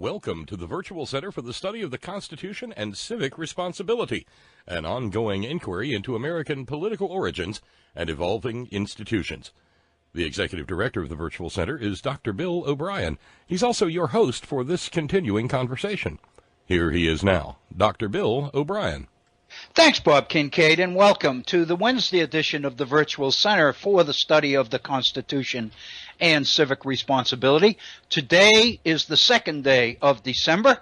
Welcome to the Virtual Center for the Study of the Constitution and Civic Responsibility, an ongoing inquiry into American political origins and evolving institutions. The Executive Director of the Virtual Center is Dr. Bill O'Brien. He's also your host for this continuing conversation. Here he is now, Dr. Bill O'Brien. Thanks, Bob Kincaid, and welcome to the Wednesday edition of the Virtual Center for the Study of the Constitution and Civic Responsibility. Today is the second day of December.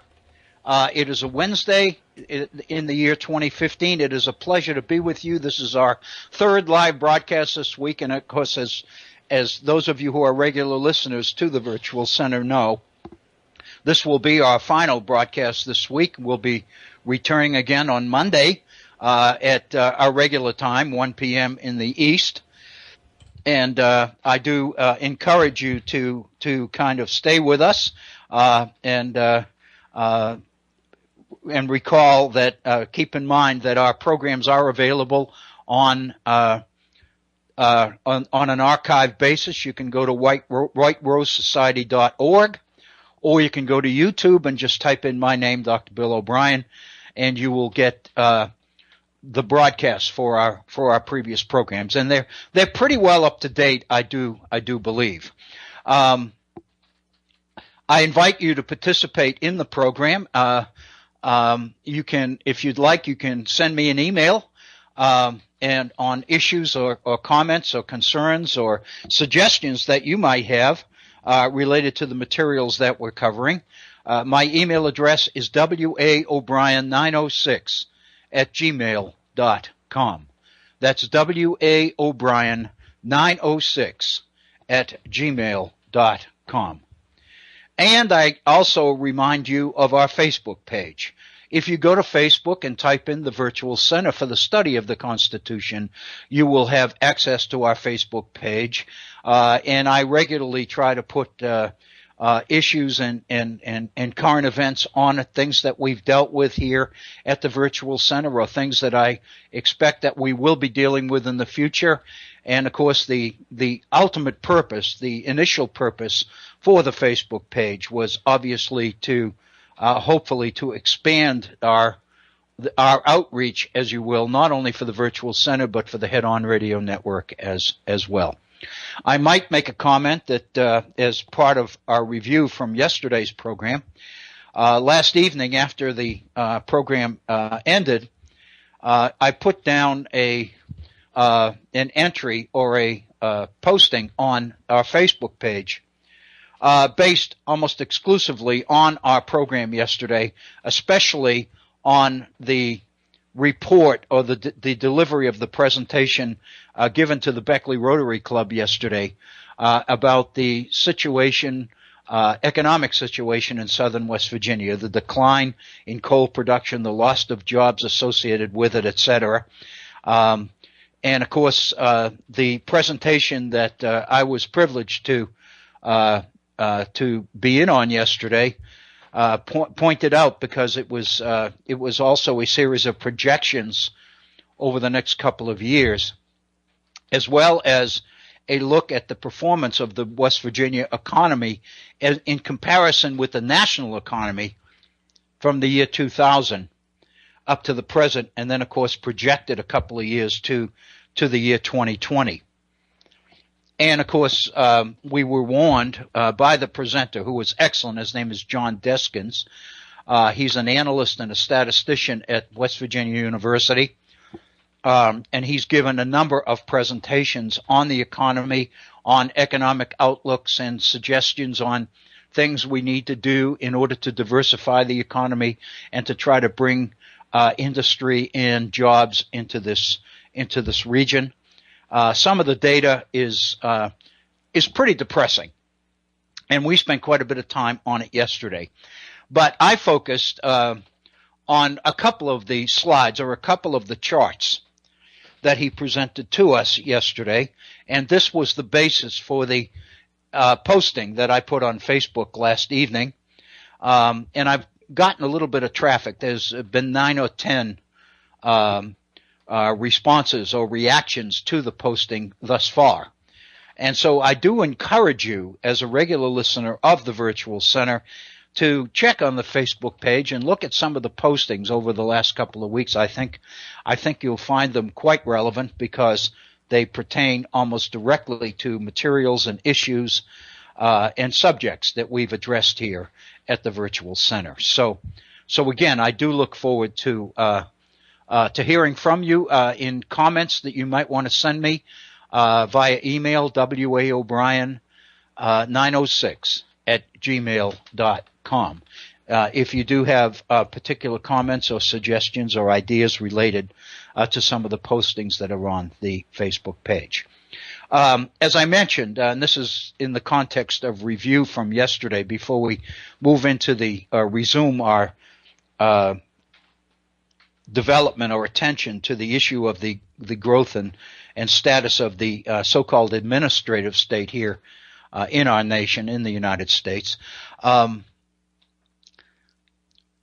It is a Wednesday in the year 2015. It is a pleasure to be with you. This is our third live broadcast this week, and of course, as those of you who are regular listeners to the Virtual Center know, this will be our final broadcast this week. We'll be returning again on Monday at our regular time, 1 p.m. in the East. And I do encourage you to kind of stay with us and recall that keep in mind that our programs are available on an archive basis. You can go to whiterosesociety.org, or you can go to YouTube and just type in my name, Dr. Bill O'Brien, and you will get the broadcasts for our previous programs, and they're pretty well up to date. I do believe. I invite you to participate in the program. You can, if you'd like, you can send me an email and on issues or comments or concerns or suggestions that you might have related to the materials that we're covering. My email address is waobrien906@gmail.com. That's waobrien906@gmail.com. And I also remind you of our Facebook page. If you go to Facebook and type in the Virtual Center for the Study of the Constitution, you will have access to our Facebook page. And I regularly try to put issues and current events on it, things that we've dealt with here at the Virtual Center or things that I expect that we will be dealing with in the future. And of course, the ultimate purpose, the initial purpose for the Facebook page was obviously to hopefully to expand our outreach, as you will, not only for the Virtual Center but for the Head On Radio Network as well. I might make a comment that as part of our review from yesterday's program, last evening after the program ended, I put down an entry or a posting on our Facebook page based almost exclusively on our program yesterday, especially on the report or the delivery of the presentation given to the Beckley Rotary Club yesterday about the situation, economic situation in southern West Virginia, the decline in coal production, the loss of jobs associated with it, etc. And of course, the presentation that I was privileged to be in on yesterday pointed out, because it was also a series of projections over the next couple of years, as well as a look at the performance of the West Virginia economy in comparison with the national economy from the year 2000 up to the present, and then of course projected a couple of years to the year 2020. And, of course, we were warned by the presenter, who was excellent. His name is John Deskins. He's an analyst and a statistician at West Virginia University. And he's given a number of presentations on the economy, on economic outlooks, and suggestions on things we need to do in order to diversify the economy and to try to bring industry and jobs into this region. Some of the data is pretty depressing, and we spent quite a bit of time on it yesterday. But I focused on a couple of the slides or a couple of the charts that he presented to us yesterday, and this was the basis for the posting that I put on Facebook last evening. And I've gotten a little bit of traffic. There's been 9 or 10 responses or reactions to the posting thus far. And so I do encourage you, as a regular listener of the Virtual Center, to check on the Facebook page and look at some of the postings over the last couple of weeks. I think you'll find them quite relevant because they pertain almost directly to materials and issues and subjects that we've addressed here at the Virtual Center. So again, I do look forward to hearing from you in comments that you might want to send me via email, waobrien906@gmail.com. If you do have particular comments or suggestions or ideas related to some of the postings that are on the Facebook page. As I mentioned, and this is in the context of review from yesterday before we move into the resume our development or attention to the issue of the growth and status of the so-called administrative state here in our nation, in the United States.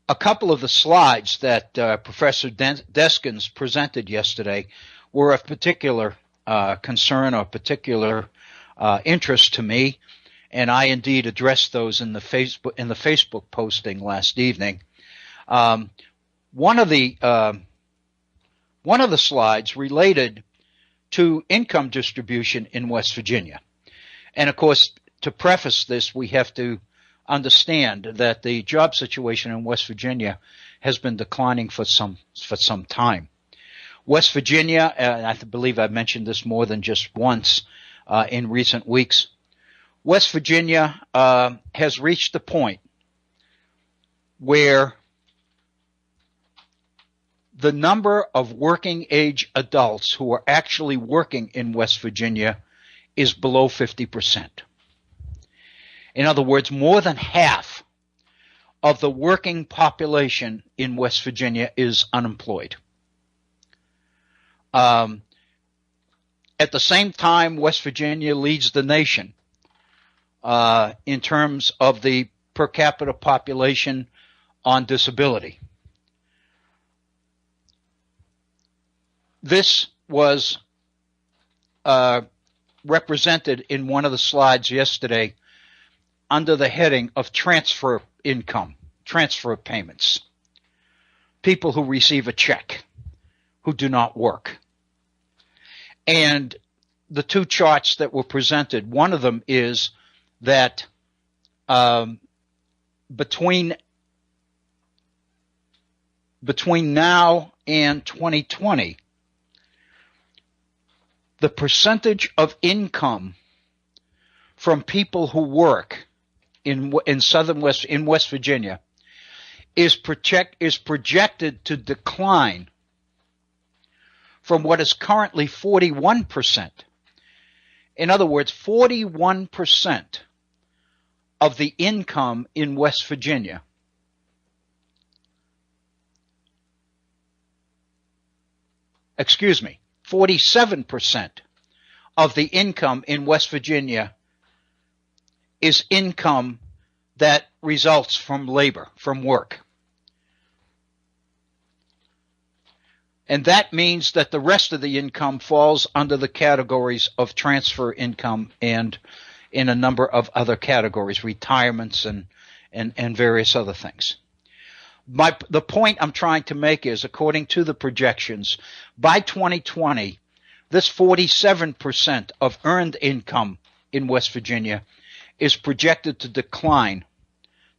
A couple of the slides that Professor Deskins presented yesterday were of particular concern or particular interest to me, and I indeed addressed those in the Facebook posting last evening. One of the slides related to income distribution in West Virginia, and of course, to preface this, we have to understand that the job situation in West Virginia has been declining for some time. West Virginia, I believe I've mentioned this more than just once in recent weeks. West Virginia has reached the point where the number of working age adults who are actually working in West Virginia is below 50%. In other words, more than half of the working population in West Virginia is unemployed. At the same time, West Virginia leads the nation in terms of the per capita population on disability. This was represented in one of the slides yesterday under the heading of transfer income, transfer payments. People who receive a check, who do not work. And the two charts that were presented, one of them is that between now and 2020, the percentage of income from people who work in West Virginia is projected to decline from what is currently 41%. In other words, 41% of the income in West Virginia excuse me, 47% of the income in West Virginia is income that results from labor, from work. And that means that the rest of the income falls under the categories of transfer income and in a number of other categories, retirements and various other things. The point I'm trying to make is, according to the projections, by 2020, this 47% of earned income in West Virginia is projected to decline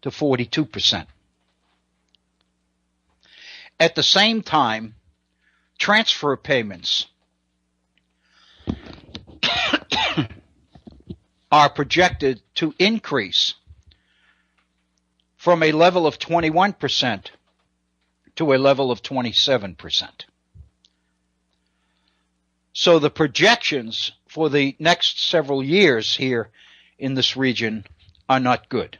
to 42%. At the same time, transfer payments are projected to increase from a level of 21% to a level of 27%. So the projections for the next several years here in this region are not good.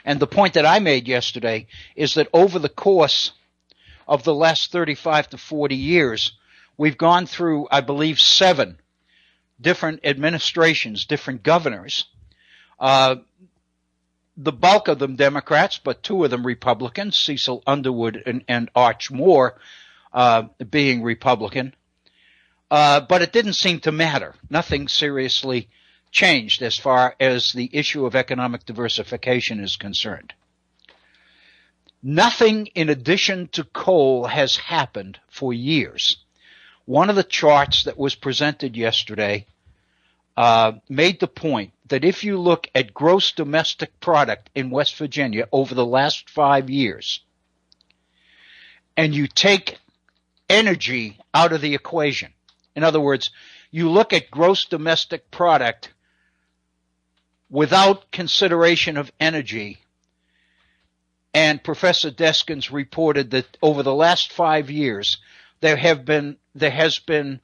And the point that I made yesterday is that over the course of the last 35 to 40 years, we've gone through, I believe, 7 different administrations, different governors, the bulk of them Democrats, but 2 of them Republicans, Cecil Underwood and Arch Moore being Republican. But it didn't seem to matter. Nothing seriously changed as far as the issue of economic diversification is concerned. Nothing in addition to coal has happened for years. One of the charts that was presented yesterday made the point that if you look at gross domestic product in West Virginia over the last 5 years, and you take energy out of the equation, in other words, you look at gross domestic product without consideration of energy, and Professor Deskins reported that over the last 5 years, there has been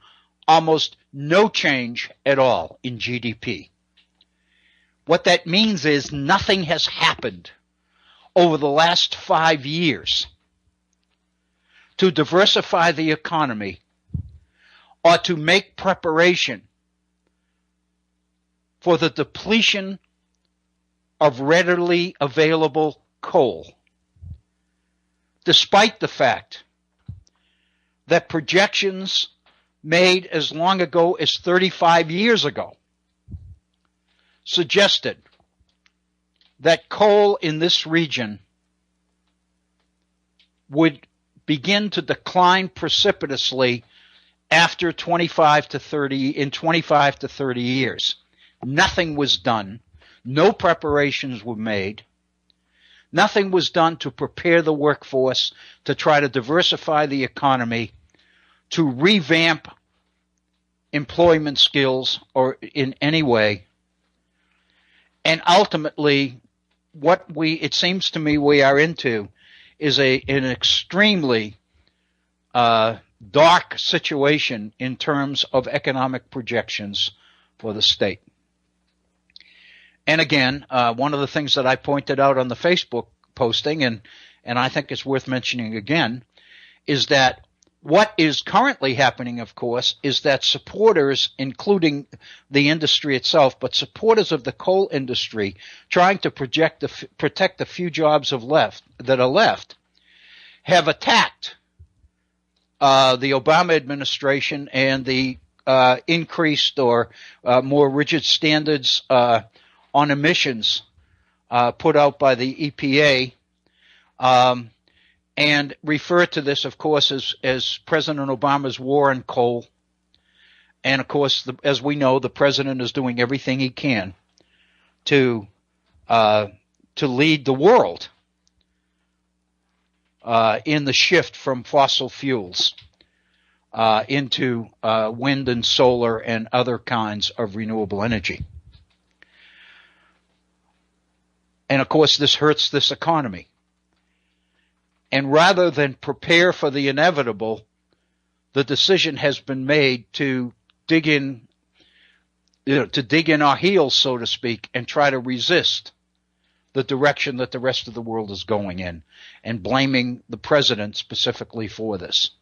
almost no change at all in GDP. What that means is nothing has happened over the last 5 years to diversify the economy or to make preparation for the depletion of readily available coal, despite the fact that projections made as long ago as 35 years ago suggested that coal in this region would begin to decline precipitously after 25 to 30 years. Nothing was done. No preparations were made. Nothing was done to prepare the workforce, to try to diversify the economy, to revamp employment skills or in any way. And ultimately, it seems to me we are into is an extremely dark situation in terms of economic projections for the state. And again, one of the things that I pointed out on the Facebook posting, and I think it's worth mentioning again, is that what is currently happening, of course, is that supporters, including the industry itself, but supporters of the coal industry, trying to protect the few jobs that are left, have attacked the Obama administration and the increased or more rigid standards on emissions put out by the EPA, and refer to this, of course, as President Obama's war on coal. And, of course, as we know, the president is doing everything he can to lead the world in the shift from fossil fuels into wind and solar and other kinds of renewable energy. And, of course, this hurts this economy. And rather than prepare for the inevitable, the decision has been made to dig in our heels, so to speak, and try to resist the direction that the rest of the world is going in, and blaming the president specifically for this.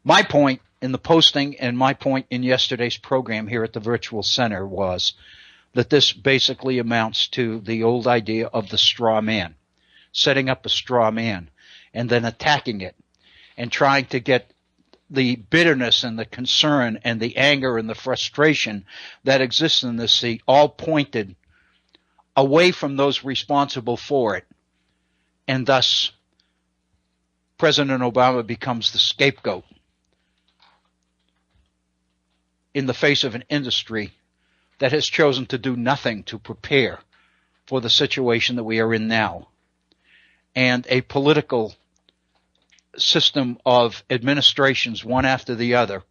My point in the posting and my point in yesterday's program here at the Virtual Center was that this basically amounts to the old idea of the straw man, setting up a straw man and then attacking it and trying to get the bitterness and the concern and the anger and the frustration that exists in this seat all pointed away from those responsible for it. And thus, President Obama becomes the scapegoat in the face of an industry that has chosen to do nothing to prepare for the situation that we are in now, and a political system of administrations, one after the other,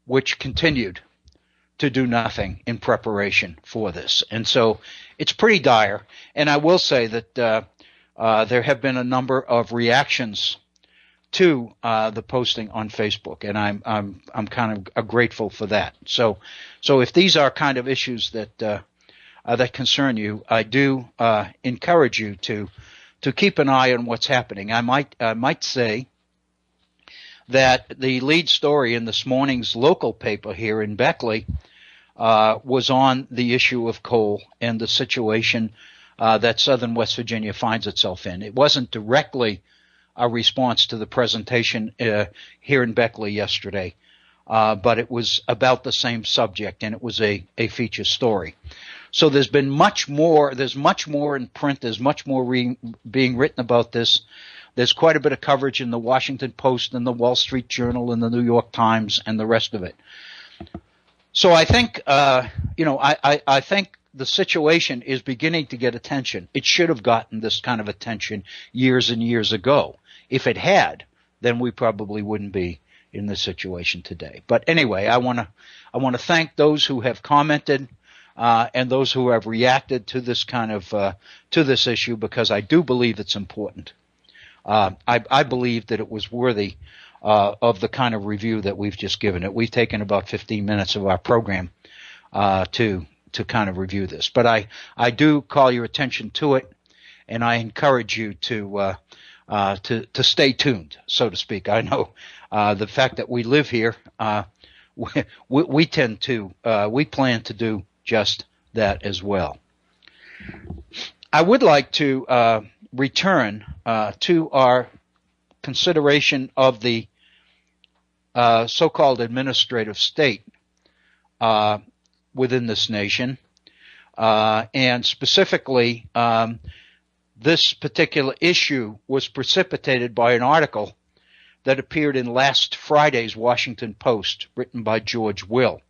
which continued to do nothing in preparation for this. And so it's pretty dire. And I will say that there have been a number of reactions to the posting on Facebook, and I'm kind of grateful for that. So if these are kind of issues that concern you, I do encourage you to keep an eye on what's happening. I might say that the lead story in this morning's local paper here in Beckley was on the issue of coal and the situation that southern West Virginia finds itself in. It wasn't directly a response to the presentation here in Beckley yesterday, but it was about the same subject, and it was a feature story. So there's been much more. There's much more in print. There's much more being written about this. There's quite a bit of coverage in the Washington Post and the Wall Street Journal and the New York Times and the rest of it. So I think, I think the situation is beginning to get attention. It should have gotten this kind of attention years and years ago. If it had, then we probably wouldn't be in this situation today. But anyway, I want to thank those who have commented and those who have reacted to this kind of to this issue, because I do believe it's important. I believe that it was worthy of the kind of review that we've just given it. We've taken about 15 minutes of our program to kind of review this. But I do call your attention to it, and I encourage you to stay tuned, so to speak. I know the fact that we live here, we plan to do just that as well. I would like to return to our consideration of the so-called administrative state within this nation, and specifically this particular issue was precipitated by an article that appeared in last Friday's Washington Post, written by George Will.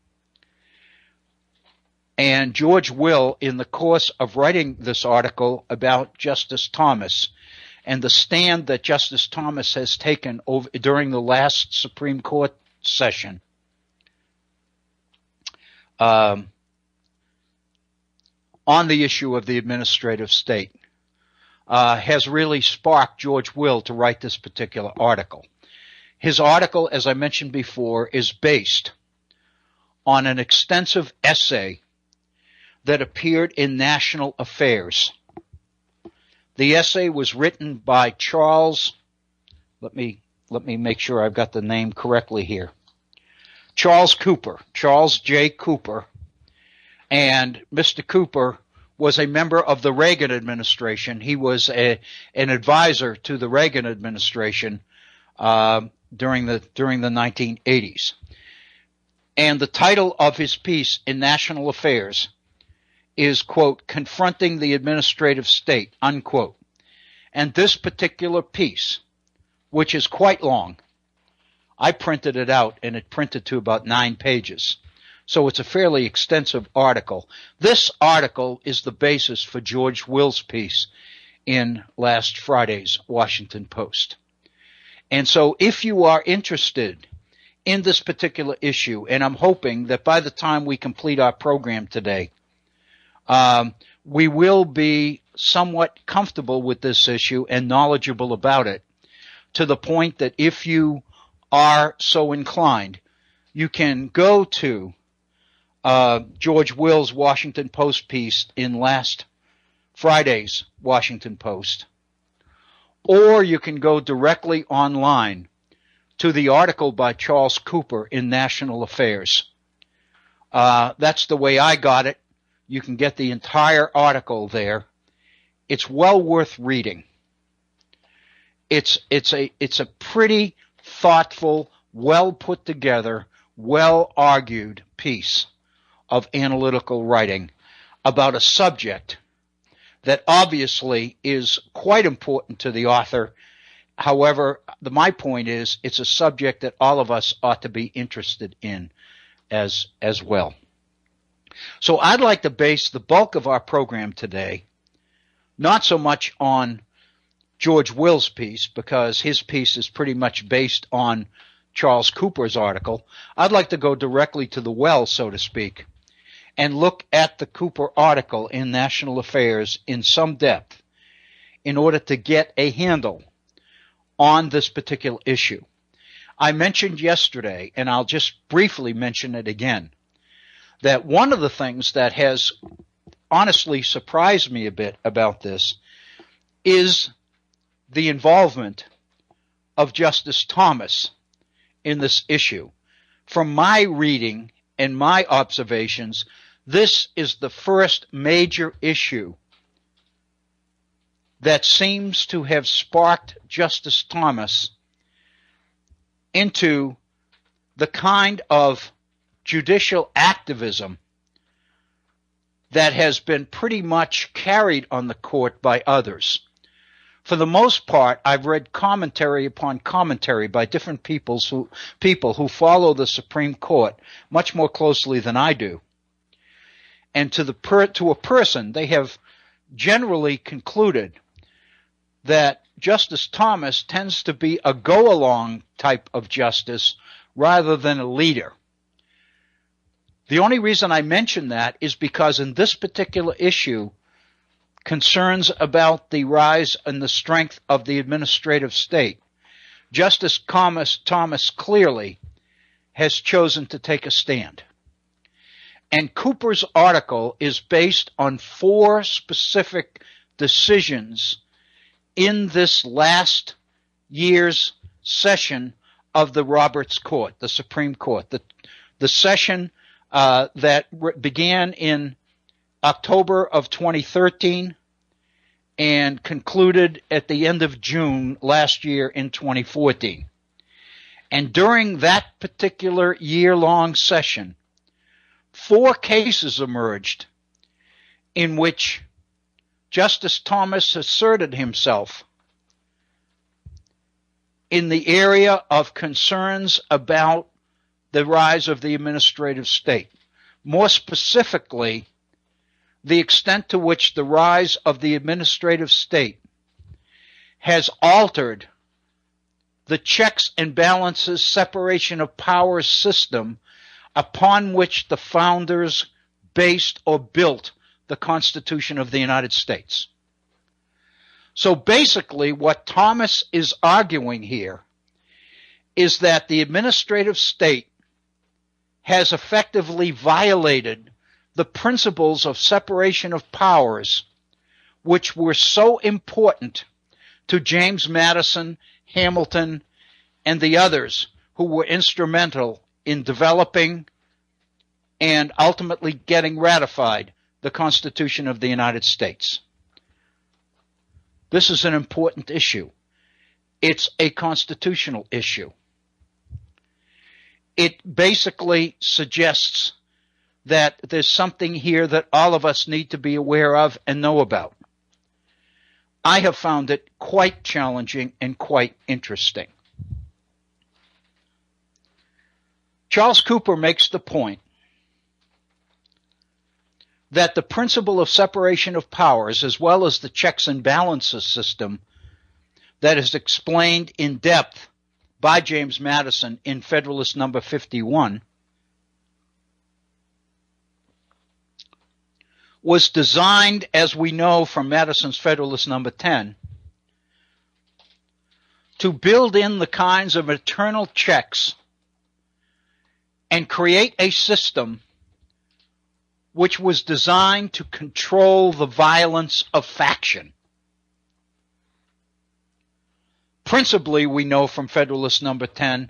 And George Will, in the course of writing this article about Justice Thomas and the stand that Justice Thomas has taken during the last Supreme Court session, on the issue of the administrative state, has really sparked George Will to write this particular article. His article, as I mentioned before, is based on an extensive essay that appeared in National Affairs. The essay was written by Charles, let me make sure I've got the name correctly here, Charles J. Cooper, and Mr. Cooper was a member of the Reagan administration. He was an advisor to the Reagan administration during the 1980s. And the title of his piece in National Affairs is, quote, "Confronting the Administrative State," unquote. And this particular piece, which is quite long, I printed it out, and it printed to about 9 pages. So it's a fairly extensive article. This article is the basis for George Will's piece in last Friday's Washington Post. And so if you are interested in this particular issue, and I'm hoping that by the time we complete our program today, we will be somewhat comfortable with this issue and knowledgeable about it, to the point that if you are so inclined, you can go to George Will's Washington Post piece in last Friday's Washington Post, or you can go directly online to the article by Charles Cooper in National Affairs. That's the way I got it. You can get the entire article there. It's well worth reading. It's a pretty thoughtful, well put together, well argued piece of analytical writing about a subject that obviously is quite important to the author. However, my point is, it's a subject that all of us ought to be interested in as well. So I'd like to base the bulk of our program today not so much on George Will's piece, because his piece is pretty much based on Charles Cooper's article. I'd like to go directly to the well, so to speak, and look at the Cooper article in National Affairs in some depth in order to get a handle on this particular issue. I mentioned yesterday, and I'll just briefly mention it again, that one of the things that has honestly surprised me a bit about this is the involvement of Justice Thomas in this issue. From my reading and my observations, this is the first major issue that seems to have sparked Justice Thomas into the kind of judicial activism that has been pretty much carried on the court by others. For the most part, I've read commentary upon commentary by different people who follow the Supreme Court much more closely than I do. And to a person, they have generally concluded that Justice Thomas tends to be a go-along type of justice rather than a leader. The only reason I mention that is because in this particular issue, concerns about the rise and the strength of the administrative state, Justice Thomas clearly has chosen to take a stand. And Cooper's article is based on 4 specific decisions in this last year's session of the Roberts Court, the Supreme Court, the session that began in October of 2013 and concluded at the end of June last year in 2014. And during that particular year-long session, 4 cases emerged in which Justice Thomas asserted himself in the area of concerns about the rise of the administrative state. More specifically, the extent to which the rise of the administrative state has altered the checks and balances, separation of powers system upon which the founders based or built the Constitution of the United States. So basically, what Thomas is arguing here is that the administrative state has effectively violated the principles of separation of powers, which were so important to James Madison, Hamilton, and the others who were instrumental in developing and ultimately getting ratified the Constitution of the United States. This is an important issue. It's a constitutional issue. It basically suggests that there's something here that all of us need to be aware of and know about. I have found it quite challenging and quite interesting. Charles Cooper makes the point that the principle of separation of powers, as well as the checks and balances system that is explained in depth by James Madison in Federalist Number 51, was designed, as we know from Madison's Federalist Number 10, to build in the kinds of internal checks and create a system which was designed to control the violence of faction. Principally, we know from Federalist Number 10,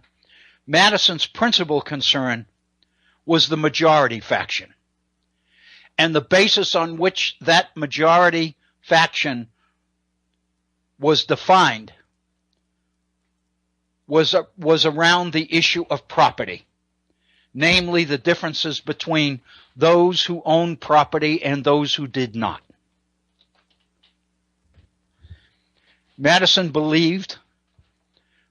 Madison's principal concern was the majority faction. And the basis on which that majority faction was defined was around the issue of property, namely the differences between those who owned property and those who did not. Madison believed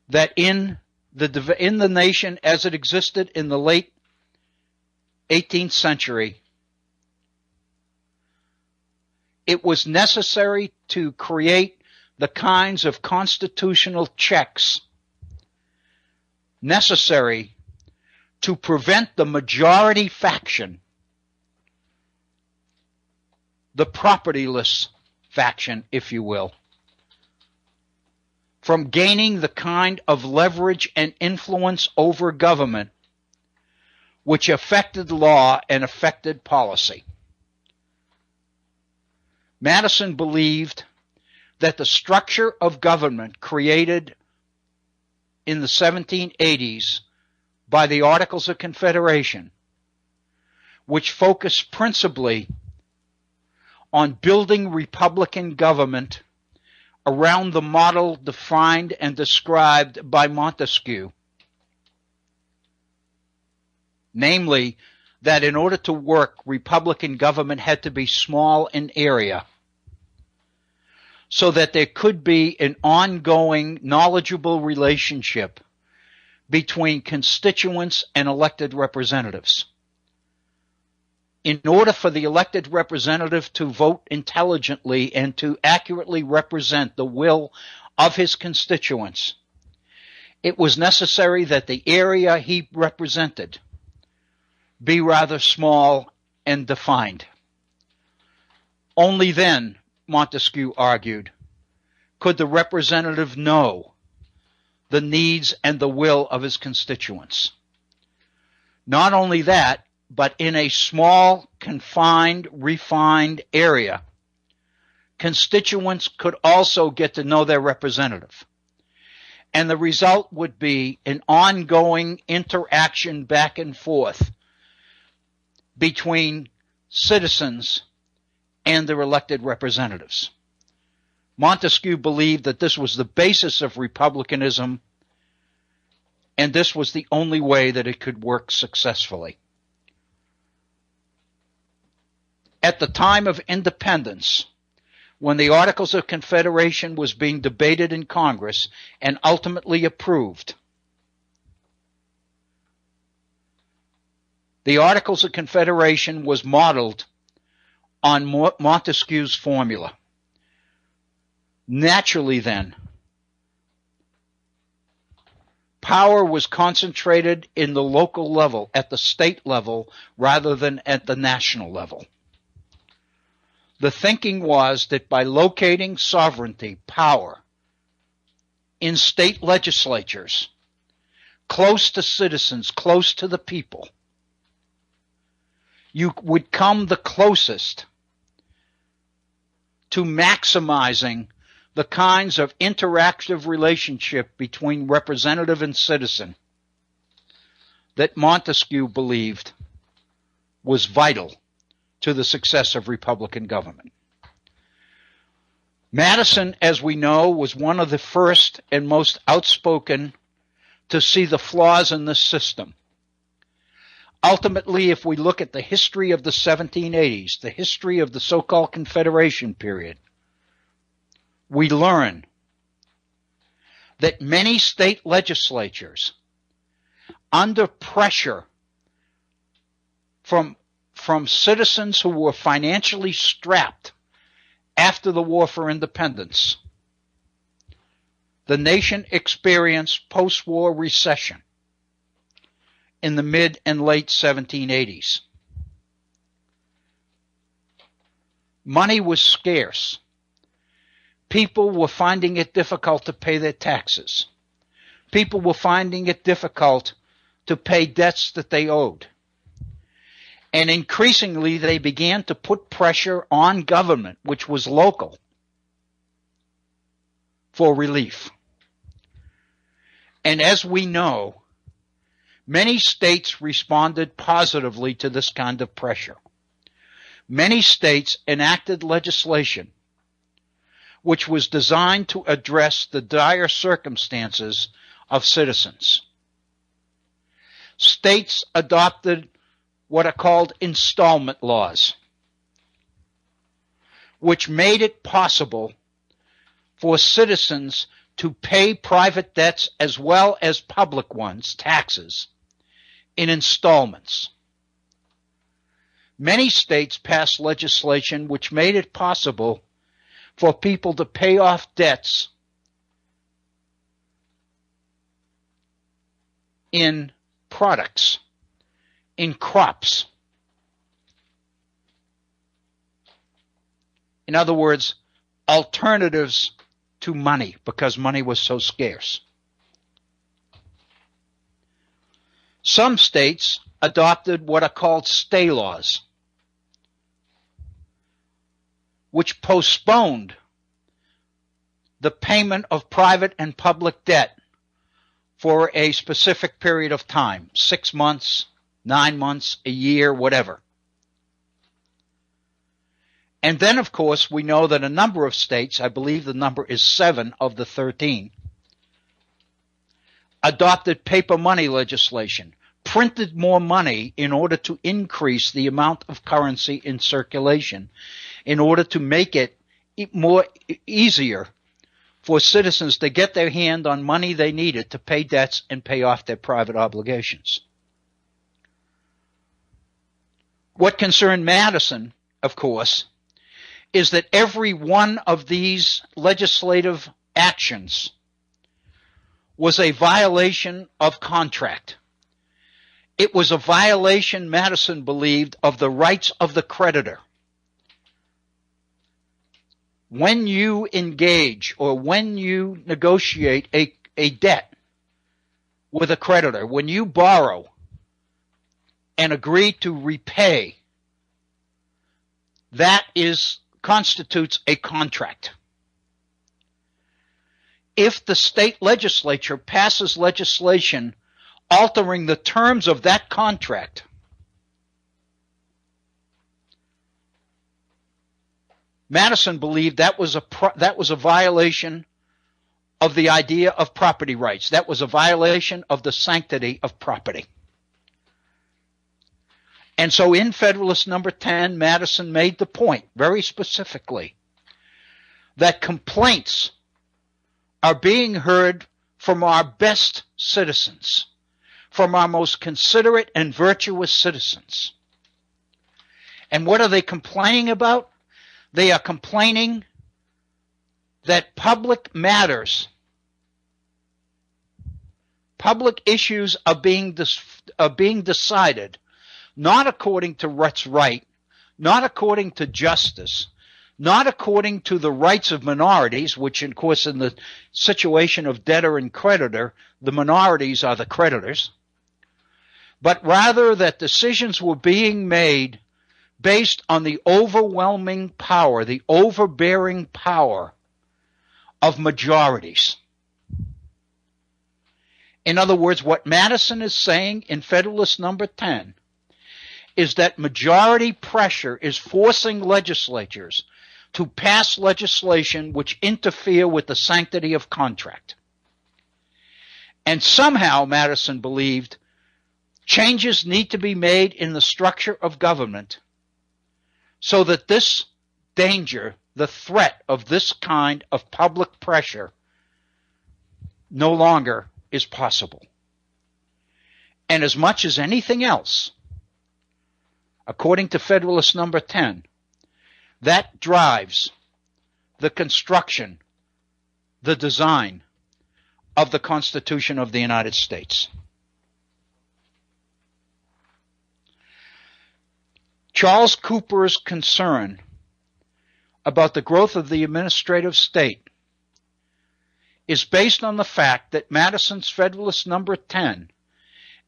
that in the nation as it existed in the late 18th century, it was necessary to create the kinds of constitutional checks necessary to prevent the majority faction, the propertyless faction, if you will, from gaining the kind of leverage and influence over government which affected law and affected policy. Madison believed that the structure of government created in the 1780s by the Articles of Confederation, which focused principally on building republican government around the model defined and described by Montesquieu, namely that in order to work, Republican government had to be small in area so that there could be an ongoing, knowledgeable relationship between constituents and elected representatives. In order for the elected representative to vote intelligently and to accurately represent the will of his constituents, it was necessary that the area he represented be rather small and defined. Only then, Montesquieu argued, could the representative know the needs and the will of his constituents. Not only that, but in a small, confined, refined area, constituents could also get to know their representative. And the result would be an ongoing interaction back and forth between citizens and their elected representatives. Montesquieu believed that this was the basis of republicanism, and this was the only way that it could work successfully. At the time of independence, when the Articles of Confederation was being debated in Congress and ultimately approved, the Articles of Confederation was modeled on Montesquieu's formula. Naturally then, power was concentrated in the local level, at the state level, rather than at the national level. The thinking was that by locating sovereignty, power, in state legislatures, close to citizens, close to the people, you would come the closest to maximizing the kinds of interactive relationship between representative and citizen that Montesquieu believed was vital to the success of Republican government. Madison, as we know, was one of the first and most outspoken to see the flaws in this system. Ultimately, if we look at the history of the 1780s, the history of the so-called Confederation period, we learn that many state legislatures, under pressure from citizens who were financially strapped after the War for Independence, the nation experienced post-war recession in the mid and late 1780s. Money was scarce. People were finding it difficult to pay their taxes. People were finding it difficult to pay debts that they owed. And increasingly, they began to put pressure on government, which was local, for relief. And as we know, many states responded positively to this kind of pressure. Many states enacted legislation which was designed to address the dire circumstances of citizens. States adopted what are called installment laws, which made it possible for citizens to pay private debts as well as public ones, taxes, in installments. Many states passed legislation which made it possible for people to pay off debts in products, in crops. In other words, alternatives to money, because money was so scarce. Some states adopted what are called stay laws, which postponed the payment of private and public debt for a specific period of time, 6 months, 9 months, a year, whatever. And then, of course, we know that a number of states, I believe the number is 7 of the 13, adopted paper money legislation, printed more money in order to increase the amount of currency in circulation, in order to make it more easier for citizens to get their hand on money they needed to pay debts and pay off their private obligations. What concerned Madison, of course, is that every one of these legislative actions was a violation of contract. It was a violation, Madison believed, of the rights of the creditor. When you engage or when you negotiate a debt with a creditor, when you borrow and agree to repay, that constitutes a contract. If the state legislature passes legislation altering the terms of that contract, Madison believed that was a violation of the idea of property rights. That was a violation of the sanctity of property. And so in Federalist Number 10, Madison made the point very specifically that complaints are being heard from our best citizens, from our most considerate and virtuous citizens. And what are they complaining about? They are complaining that public matters, public issues are being decided not according to what's right, not according to justice, not according to the rights of minorities, which, of course, in the situation of debtor and creditor, the minorities are the creditors, but rather that decisions were being made based on the overwhelming power, the overbearing power of majorities. In other words, what Madison is saying in Federalist Number 10 is that majority pressure is forcing legislatures to pass legislation which interfere with the sanctity of contract. And somehow, Madison believed, changes need to be made in the structure of government so that this danger, the threat of this kind of public pressure, no longer is possible. And as much as anything else, according to Federalist Number 10, that drives the construction, the design of the Constitution of the United States. Charles Cooper's concern about the growth of the administrative state is based on the fact that Madison's Federalist Number 10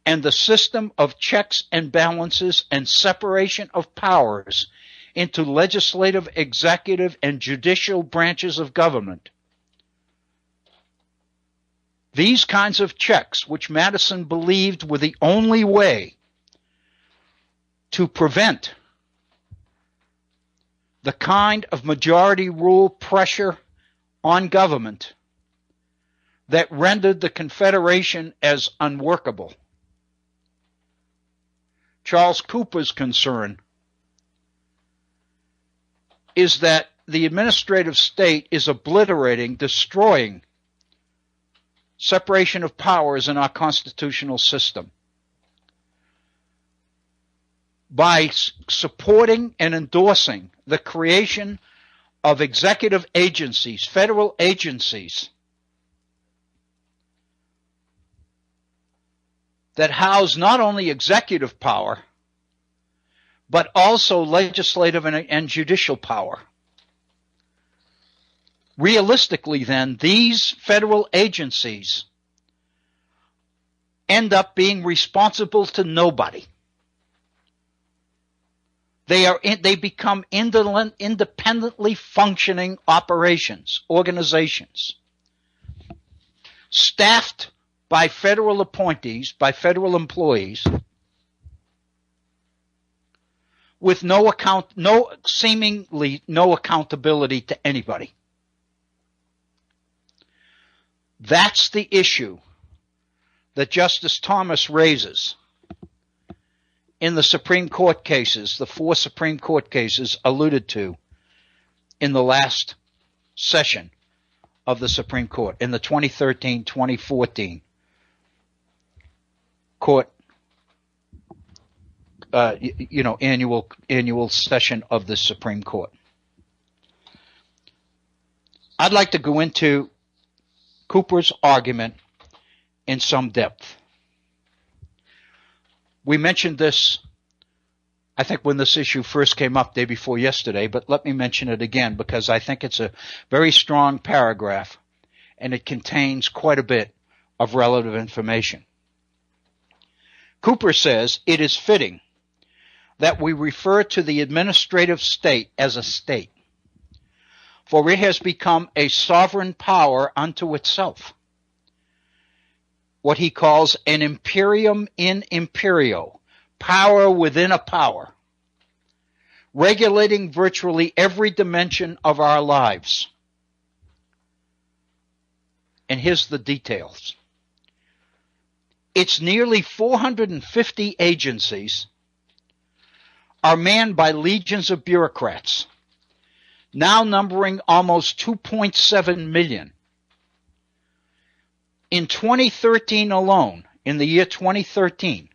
and the system of checks and balances and separation of powers into legislative, executive, and judicial branches of government. These kinds of checks, which Madison believed were the only way to prevent the kind of majority rule pressure on government that rendered the Confederation as unworkable. Charles Cooper's concern is that the administrative state is obliterating, destroying separation of powers in our constitutional system. By supporting and endorsing the creation of executive agencies, federal agencies, that house not only executive power, but also legislative and judicial power. Realistically, then, these federal agencies end up being responsible to nobody. They become independently functioning operations, organizations, staffed by federal appointees, by federal employees, with seemingly no accountability to anybody. That's the issue that Justice Thomas raises in the Supreme Court cases, the 4 Supreme Court cases alluded to in the last session of the Supreme Court, in the 2013-2014 court, annual session of the Supreme Court. I'd like to go into Cooper's argument in some depth. We mentioned this, I think, when this issue first came up day before yesterday, but let me mention it again because I think it's a very strong paragraph and it contains quite a bit of relative information. Cooper says it is fitting that we refer to the administrative state as a state, for it has become a sovereign power unto itself, what he calls an imperium in imperio, power within a power, regulating virtually every dimension of our lives. And here's the details. Its nearly 450 agencies are manned by legions of bureaucrats, now numbering almost 2.7 million. In 2013 alone, in the year 2013,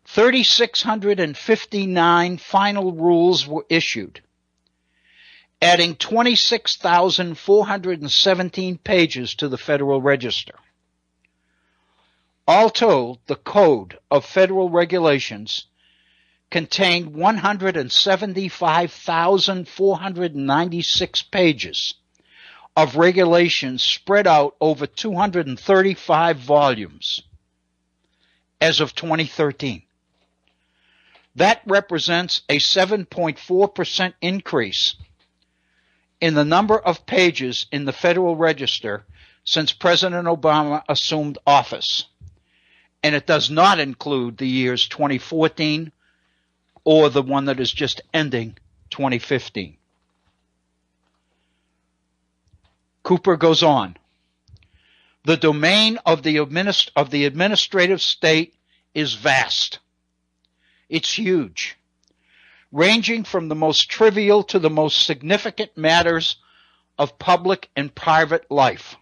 3,659 final rules were issued, adding 26,417 pages to the Federal Register. All told, the Code of Federal Regulations contained 175,496 pages of regulations spread out over 235 volumes as of 2013. That represents a 7.4% increase in the number of pages in the Federal Register since President Obama assumed office. And it does not include the years 2014 or the one that is just ending, 2015. Cooper goes on. The domain of the administrative state is vast. It's huge, ranging from the most trivial to the most significant matters of public and private life.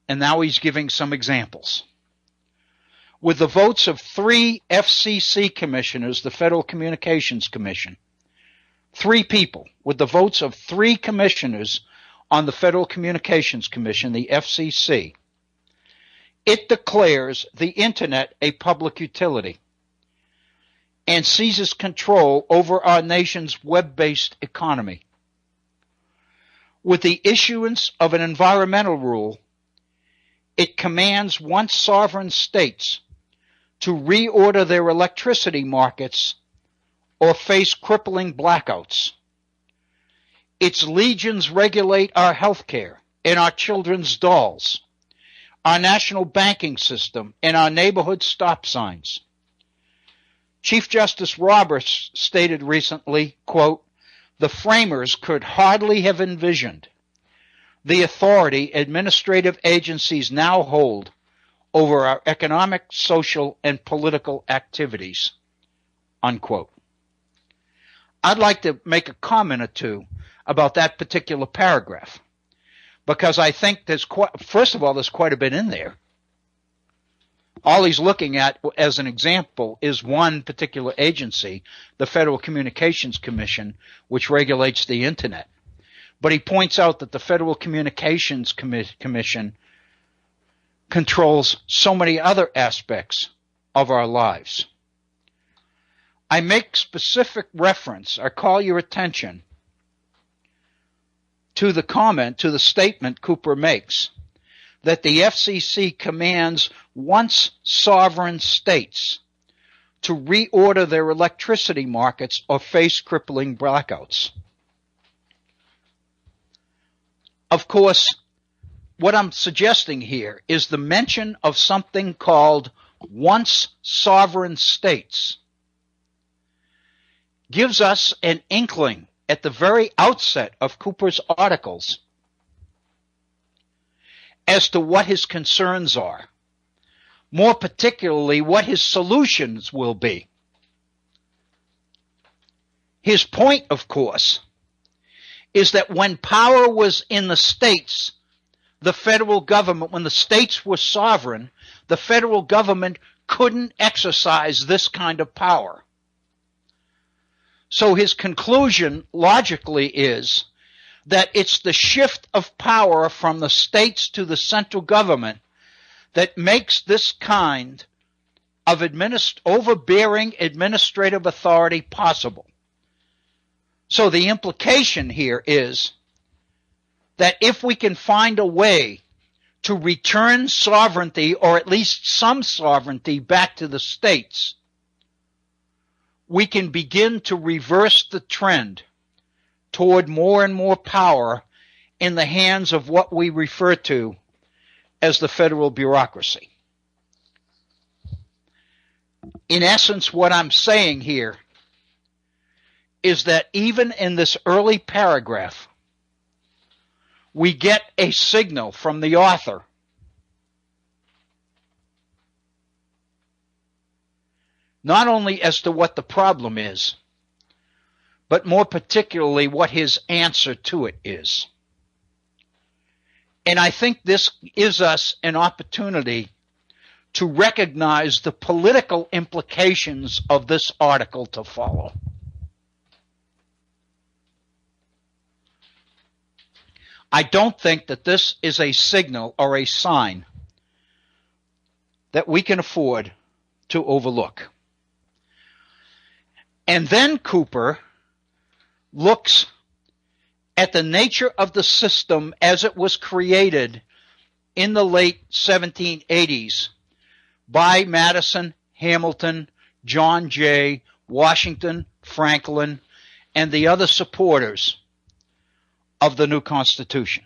And now he's giving some examples. With the votes of 3 FCC commissioners, the Federal Communications Commission, 3 people, with the votes of 3 commissioners on the Federal Communications Commission, the FCC, it declares the Internet a public utility and seizes control over our nation's web-based economy. With the issuance of an environmental rule, it commands once sovereign states to reorder their electricity markets or face crippling blackouts. Its legions regulate our health care and our children's dolls, our national banking system, and our neighborhood stop signs. Chief Justice Roberts stated recently, quote, "The framers could hardly have envisioned the authority administrative agencies now hold over our economic, social, and political activities," unquote. I'd like to make a comment or two about that particular paragraph, because I think first of all, there's quite a bit in there. All he's looking at as an example is one particular agency, the Federal Communications Commission, which regulates the Internet. But he points out that the Federal Communications Commission controls so many other aspects of our lives. I make specific reference, I call your attention to the statement Cooper makes, that the FCC commands once sovereign states to reorder their electricity markets or face crippling blackouts. Of course, what I'm suggesting here is the mention of something called once sovereign states gives us an inkling at the very outset of Cooper's articles as to what his concerns are. more particularly what his solutions will be. His point, of course, is that when power was in the states, the federal government, when the states were sovereign, the federal government couldn't exercise this kind of power. So his conclusion, logically, is that it's the shift of power from the states to the central government that makes this kind of overbearing administrative authority possible. So the implication here is that if we can find a way to return sovereignty, or at least some sovereignty, back to the states, we can begin to reverse the trend toward more and more power in the hands of what we refer to as the federal bureaucracy. In essence, what I'm saying here is that even in this early paragraph, we get a signal from the author not only as to what the problem is, but more particularly what his answer to it is. And I think this gives us an opportunity to recognize the political implications of this article to follow. I don't think that this is a signal or a sign that we can afford to overlook. And then Cooper looks at the nature of the system as it was created in the late 1780s by Madison, Hamilton, John Jay, Washington, Franklin, and the other supporters of the new Constitution.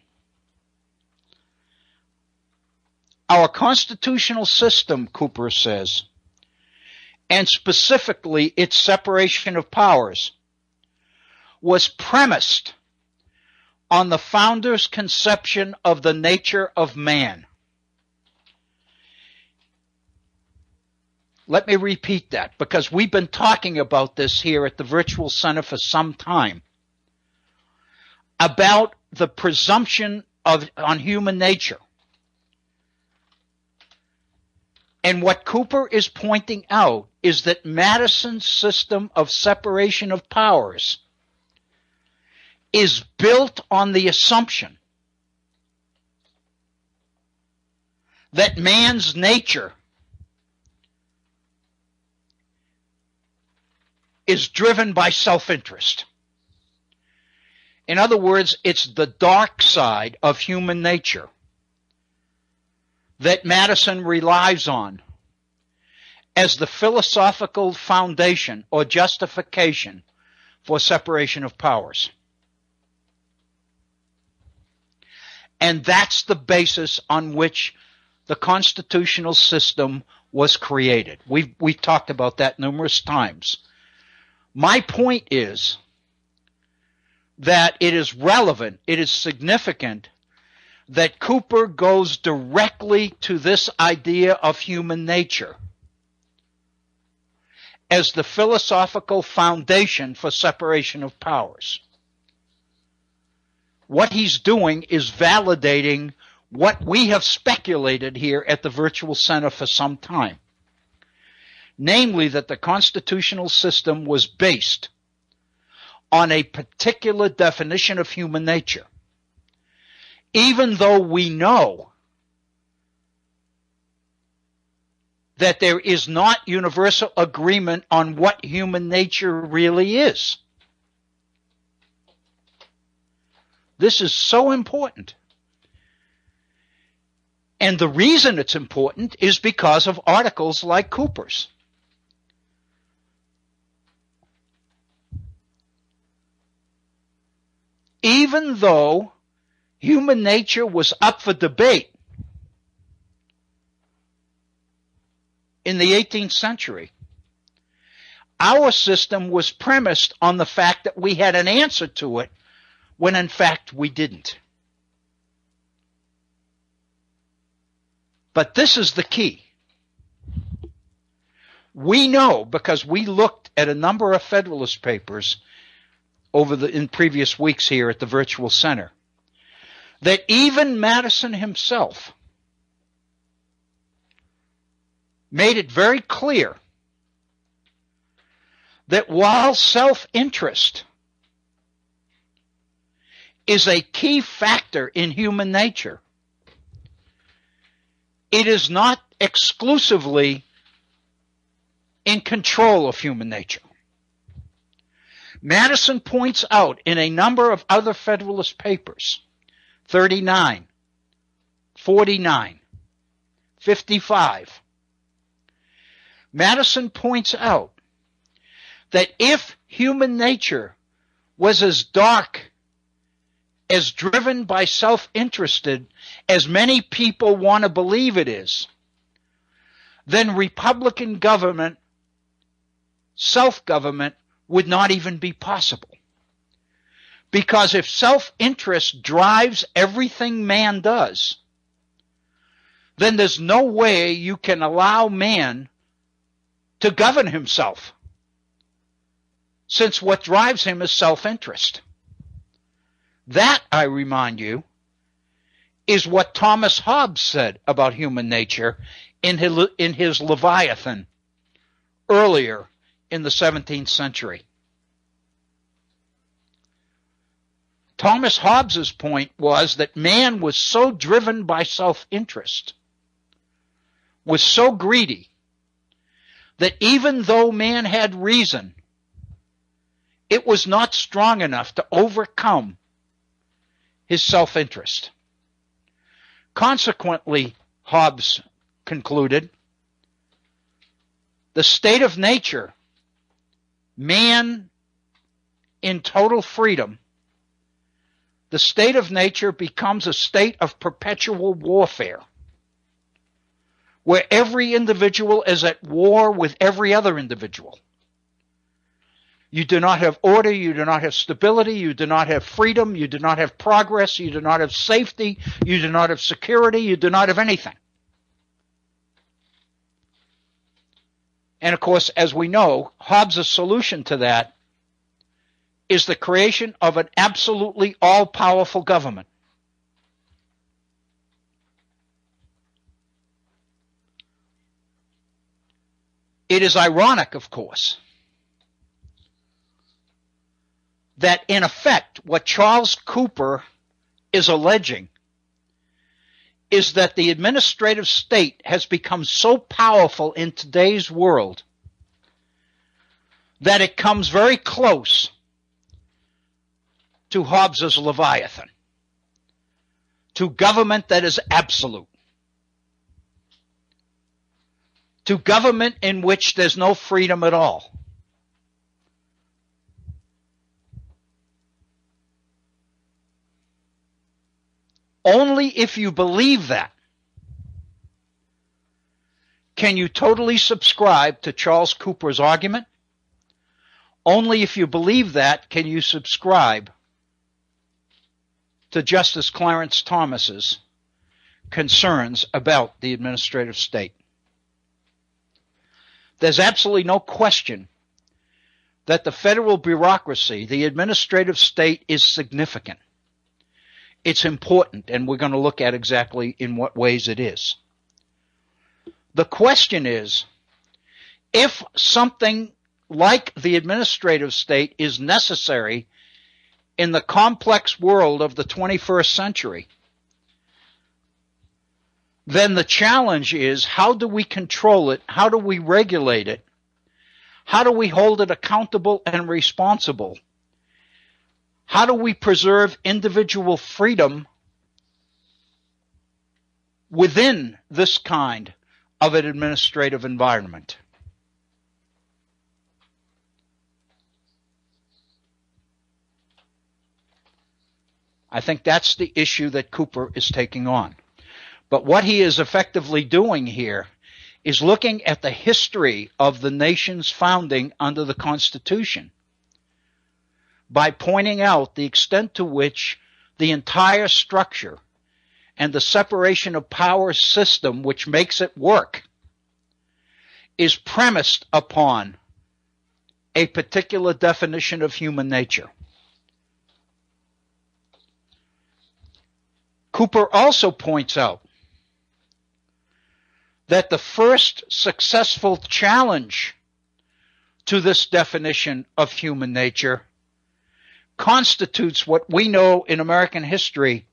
Our constitutional system, Cooper says, and specifically its separation of powers, was premised on the founders' conception of the nature of man. Let me repeat that, because we've been talking about this here at the Virtual Center for some time, about the presumption on human nature. And what Cooper is pointing out is that Madison's system of separation of powers is built on the assumption that man's nature is driven by self-interest. In other words, it's the dark side of human nature that Madison relies on as the philosophical foundation or justification for separation of powers. And that's the basis on which the constitutional system was created. We've talked about that numerous times. My point is that it is relevant, it is significant that Cooper goes directly to this idea of human nature as the philosophical foundation for separation of powers. What he's doing is validating what we have speculated here at the Virtual Center for some time. Namely, that the constitutional system was based on a particular definition of human nature. Even though we know that there is not universal agreement on what human nature really is. This is so important. And the reason it's important is because of articles like Cooper's. Even though human nature was up for debate in the 18th century, our system was premised on the fact that we had an answer to it when in fact we didn't. But this is the key. We know, because we looked at a number of Federalist papers in previous weeks here at the Virtual Center, that even Madison himself made it very clear that while self-interest is a key factor in human nature, it is not exclusively in control of human nature. Madison points out in a number of other Federalist papers, 39, 49, 55, Madison points out that if human nature was as dark, as driven by self-interested as many people want to believe it is, then Republican government, self-government, would not even be possible. Because if self-interest drives everything man does, then there's no way you can allow man to govern himself, since what drives him is self-interest. That, I remind you, is what Thomas Hobbes said about human nature in his Leviathan earlier in the 17th century. Thomas Hobbes's point was that man was so driven by self-interest, was so greedy, that even though man had reason, it was not strong enough to overcome his self-interest. Consequently, Hobbes concluded, the state of nature, man in total freedom, the state of nature becomes a state of perpetual warfare, where every individual is at war with every other individual. You do not have order, you do not have stability, you do not have freedom, you do not have progress, you do not have safety, you do not have security, you do not have anything. And of course, as we know, Hobbes' solution to that is the creation of an absolutely all-powerful government. It is ironic, of course, that in effect what Charles Cooper is alleging is that the administrative state has become so powerful in today's world that it comes very close to Hobbes's Leviathan, to government that is absolute, to government in which there's no freedom at all. Only if you believe that can you totally subscribe to Charles Cooper's argument. Only if you believe that can you subscribe to Justice Clarence Thomas's concerns about the administrative state. There's absolutely no question that the federal bureaucracy, the administrative state, is significant. It's important, and we're going to look at exactly in what ways it is. The question is, if something like the administrative state is necessary in the complex world of the 21st century, then the challenge is, how do we control it? How do we regulate it? How do we hold it accountable and responsible? How do we preserve individual freedom within this kind of an administrative environment? I think that's the issue that Cooper is taking on. But what he is effectively doing here is looking at the history of the nation's founding under the Constitution by pointing out the extent to which the entire structure and the separation of powers system which makes it work is premised upon a particular definition of human nature. Cooper also points out that the first successful challenge to this definition of human nature constitutes what we know in American history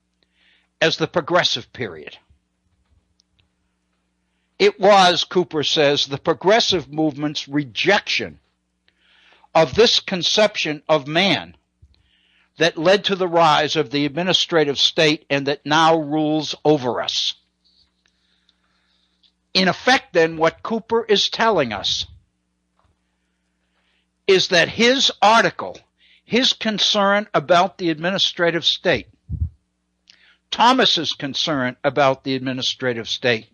as the Progressive Period. It was, Cooper says, the progressive movement's rejection of this conception of man that led to the rise of the administrative state and that now rules over us. In effect, then, what Cooper is telling us is that his article, his concern about the administrative state, Thomas's concern about the administrative state,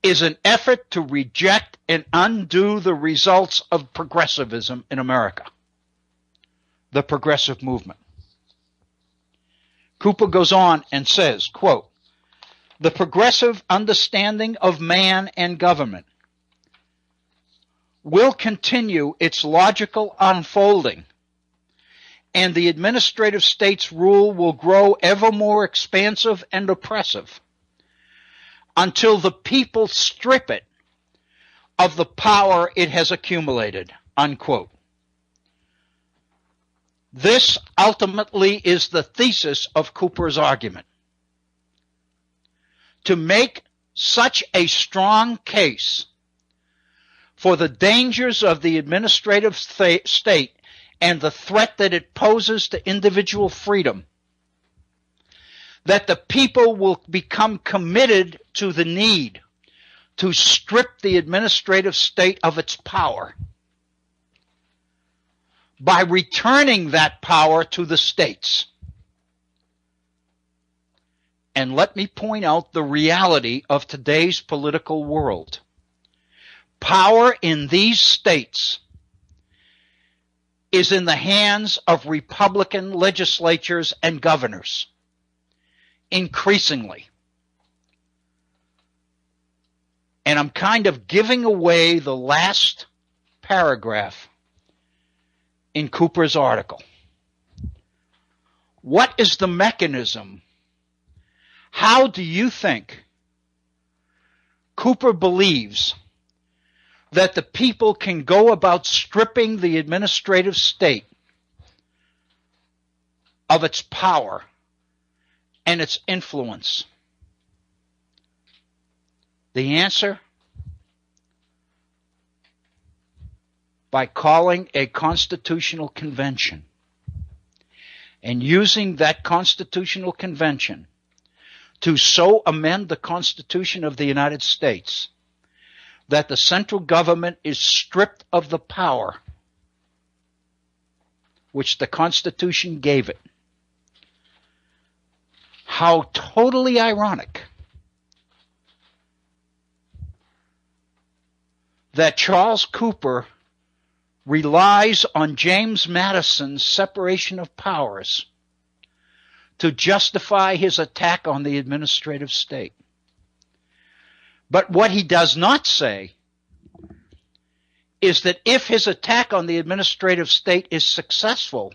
is an effort to reject and undo the results of progressivism in America, the progressive movement. Cooper goes on and says, quote, "The progressive understanding of man and government will continue its logical unfolding, and the administrative state's rule will grow ever more expansive and oppressive until the people strip it of the power it has accumulated," unquote. This ultimately is the thesis of Cooper's argument. To make such a strong case for the dangers of the administrative state and the threat that it poses to individual freedom, that the people will become committed to the need to strip the administrative state of its power by returning that power to the states. And let me point out the reality of today's political world. Power in these states is in the hands of Republican legislatures and governors, increasingly. And I'm kind of giving away the last paragraph in Cooper's article. What is the mechanism? How do you think Cooper believes that the people can go about stripping the administrative state of its power and its influence? The answer? By calling a constitutional convention and using that constitutional convention to so amend the Constitution of the United States that the central government is stripped of the power which the Constitution gave it. How totally ironic that Charles Cooper relies on James Madison's separation of powers to justify his attack on the administrative state. But what he does not say is that if his attack on the administrative state is successful,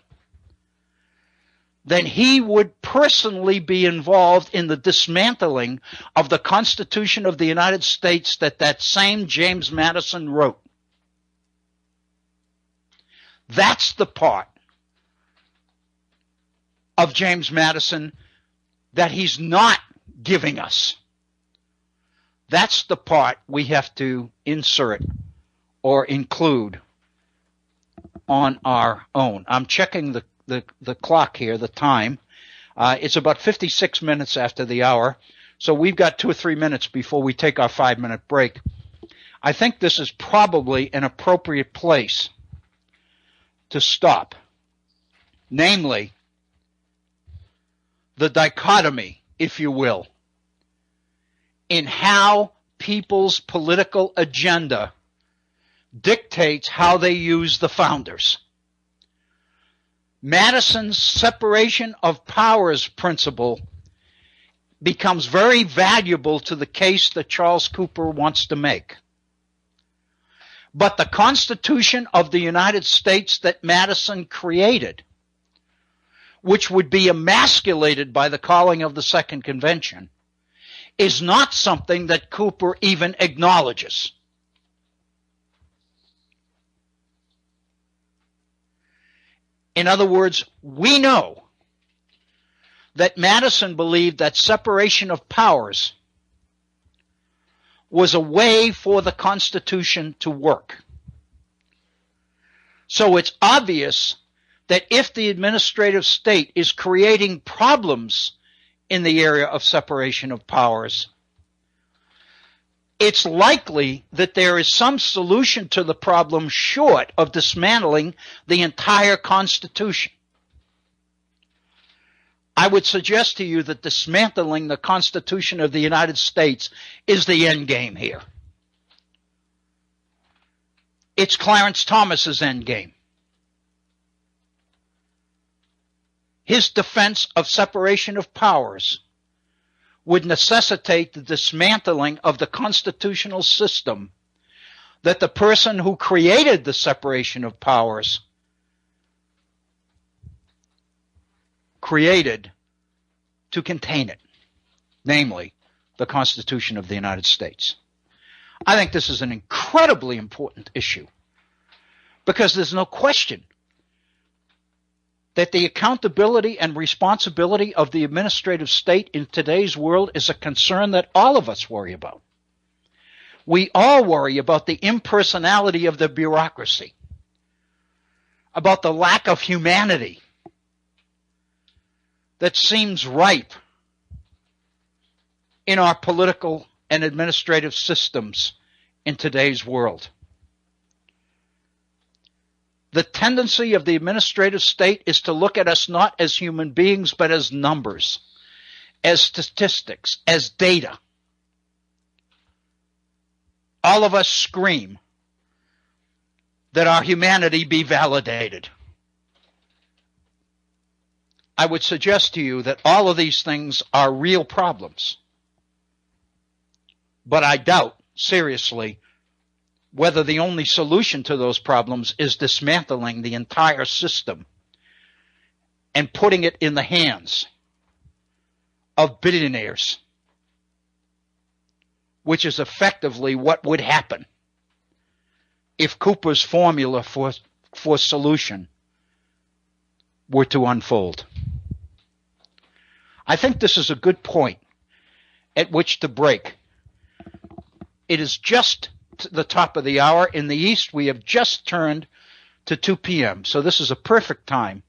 then he would personally be involved in the dismantling of the Constitution of the United States that same James Madison wrote. That's the part of James Madison that he's not giving us. That's the part we have to insert or include on our own. I'm checking the clock here, the time. It's about 56 minutes after the hour, so we've got 2 or 3 minutes before we take our 5-minute break. I think this is probably an appropriate place to stop. Namely, the dichotomy, if you will, in how people's political agenda dictates how they use the founders. Madison's separation of powers principle becomes very valuable to the case that Charles Cooper wants to make. But the Constitution of the United States that Madison created, which would be emasculated by the calling of the Second Convention, is not something that Cooper even acknowledges. In other words, we know that Madison believed that separation of powers was a way for the Constitution to work. So it's obvious that if the administrative state is creating problems in the area of separation of powers, it's likely that there is some solution to the problem short of dismantling the entire Constitution. I would suggest to you that dismantling the Constitution of the United States is the end game here. It's Clarence Thomas's end game. His defense of separation of powers would necessitate the dismantling of the constitutional system that the person who created the separation of powers created to contain it, namely the Constitution of the United States. I think this is an incredibly important issue because there's no question that the accountability and responsibility of the administrative state in today's world is a concern that all of us worry about. We all worry about the impersonality of the bureaucracy, about the lack of humanity that seems ripe in our political and administrative systems in today's world. The tendency of the administrative state is to look at us not as human beings, but as numbers, as statistics, as data. All of us scream that our humanity be validated. I would suggest to you that all of these things are real problems. But I doubt, seriously, whether the only solution to those problems is dismantling the entire system and putting it in the hands of billionaires, which is effectively what would happen if Cooper's formula for solution were to unfold. I think this is a good point at which to break. It is just the top of the hour. In the East, we have just turned to 2 p.m., so this is a perfect time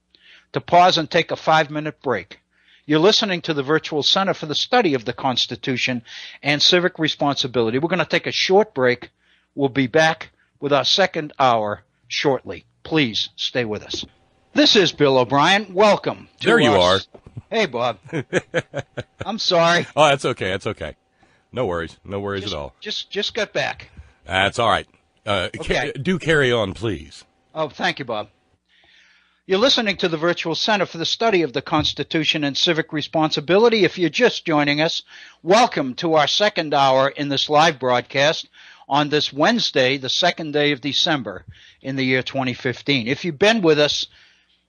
to pause and take a 5-minute break. You're listening to the Virtual Center for the Study of the Constitution and Civic Responsibility. We're going to take a short break. We'll be back with our second hour shortly. Please stay with us. This is Bill O'Brien. Welcome to There you are. Hey, Bob. I'm sorry. Oh, that's okay. That's okay. No worries. No worries at all. Just got back. That's all right. Okay. Do carry on, please. Oh, thank you, Bob. You're listening to the Virtual Center for the Study of the Constitution and Civic Responsibility. If you're just joining us, welcome to our second hour in this live broadcast on this Wednesday, the second day of December in the year 2015. If you've been with us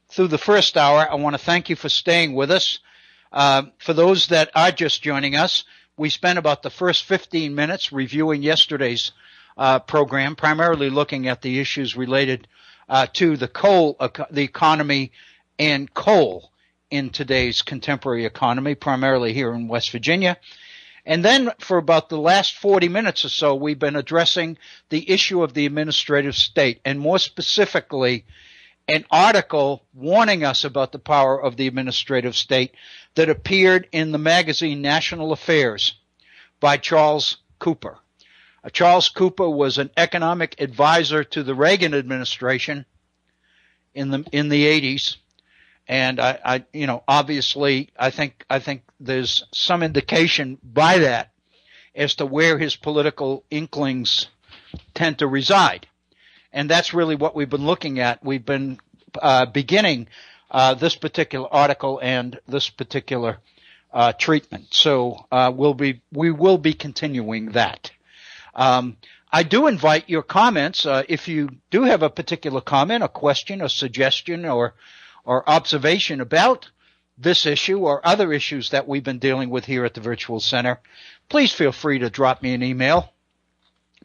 through the first hour, I want to thank you for staying with us. For those that are just joining us, we spent about the first 15 minutes reviewing yesterday's program, primarily looking at the issues related to the economy and coal in today's contemporary economy, primarily here in West Virginia. And then for about the last 40 minutes or so, we've been addressing the issue of the administrative state, and more specifically, an article warning us about the power of the administrative state that appeared in the magazine National Affairs by Charles Cooper. Charles Cooper was an economic advisor to the Reagan administration in the 80s, and obviously I think there's some indication by that as to where his political inklings tend to reside, and that's really what we've been looking at. We've been beginning this particular article and this particular treatment, so we will be continuing that. I do invite your comments. If you do have a particular comment, a question, a suggestion, or observation about this issue or other issues that we've been dealing with here at the Virtual Center, please feel free to drop me an email.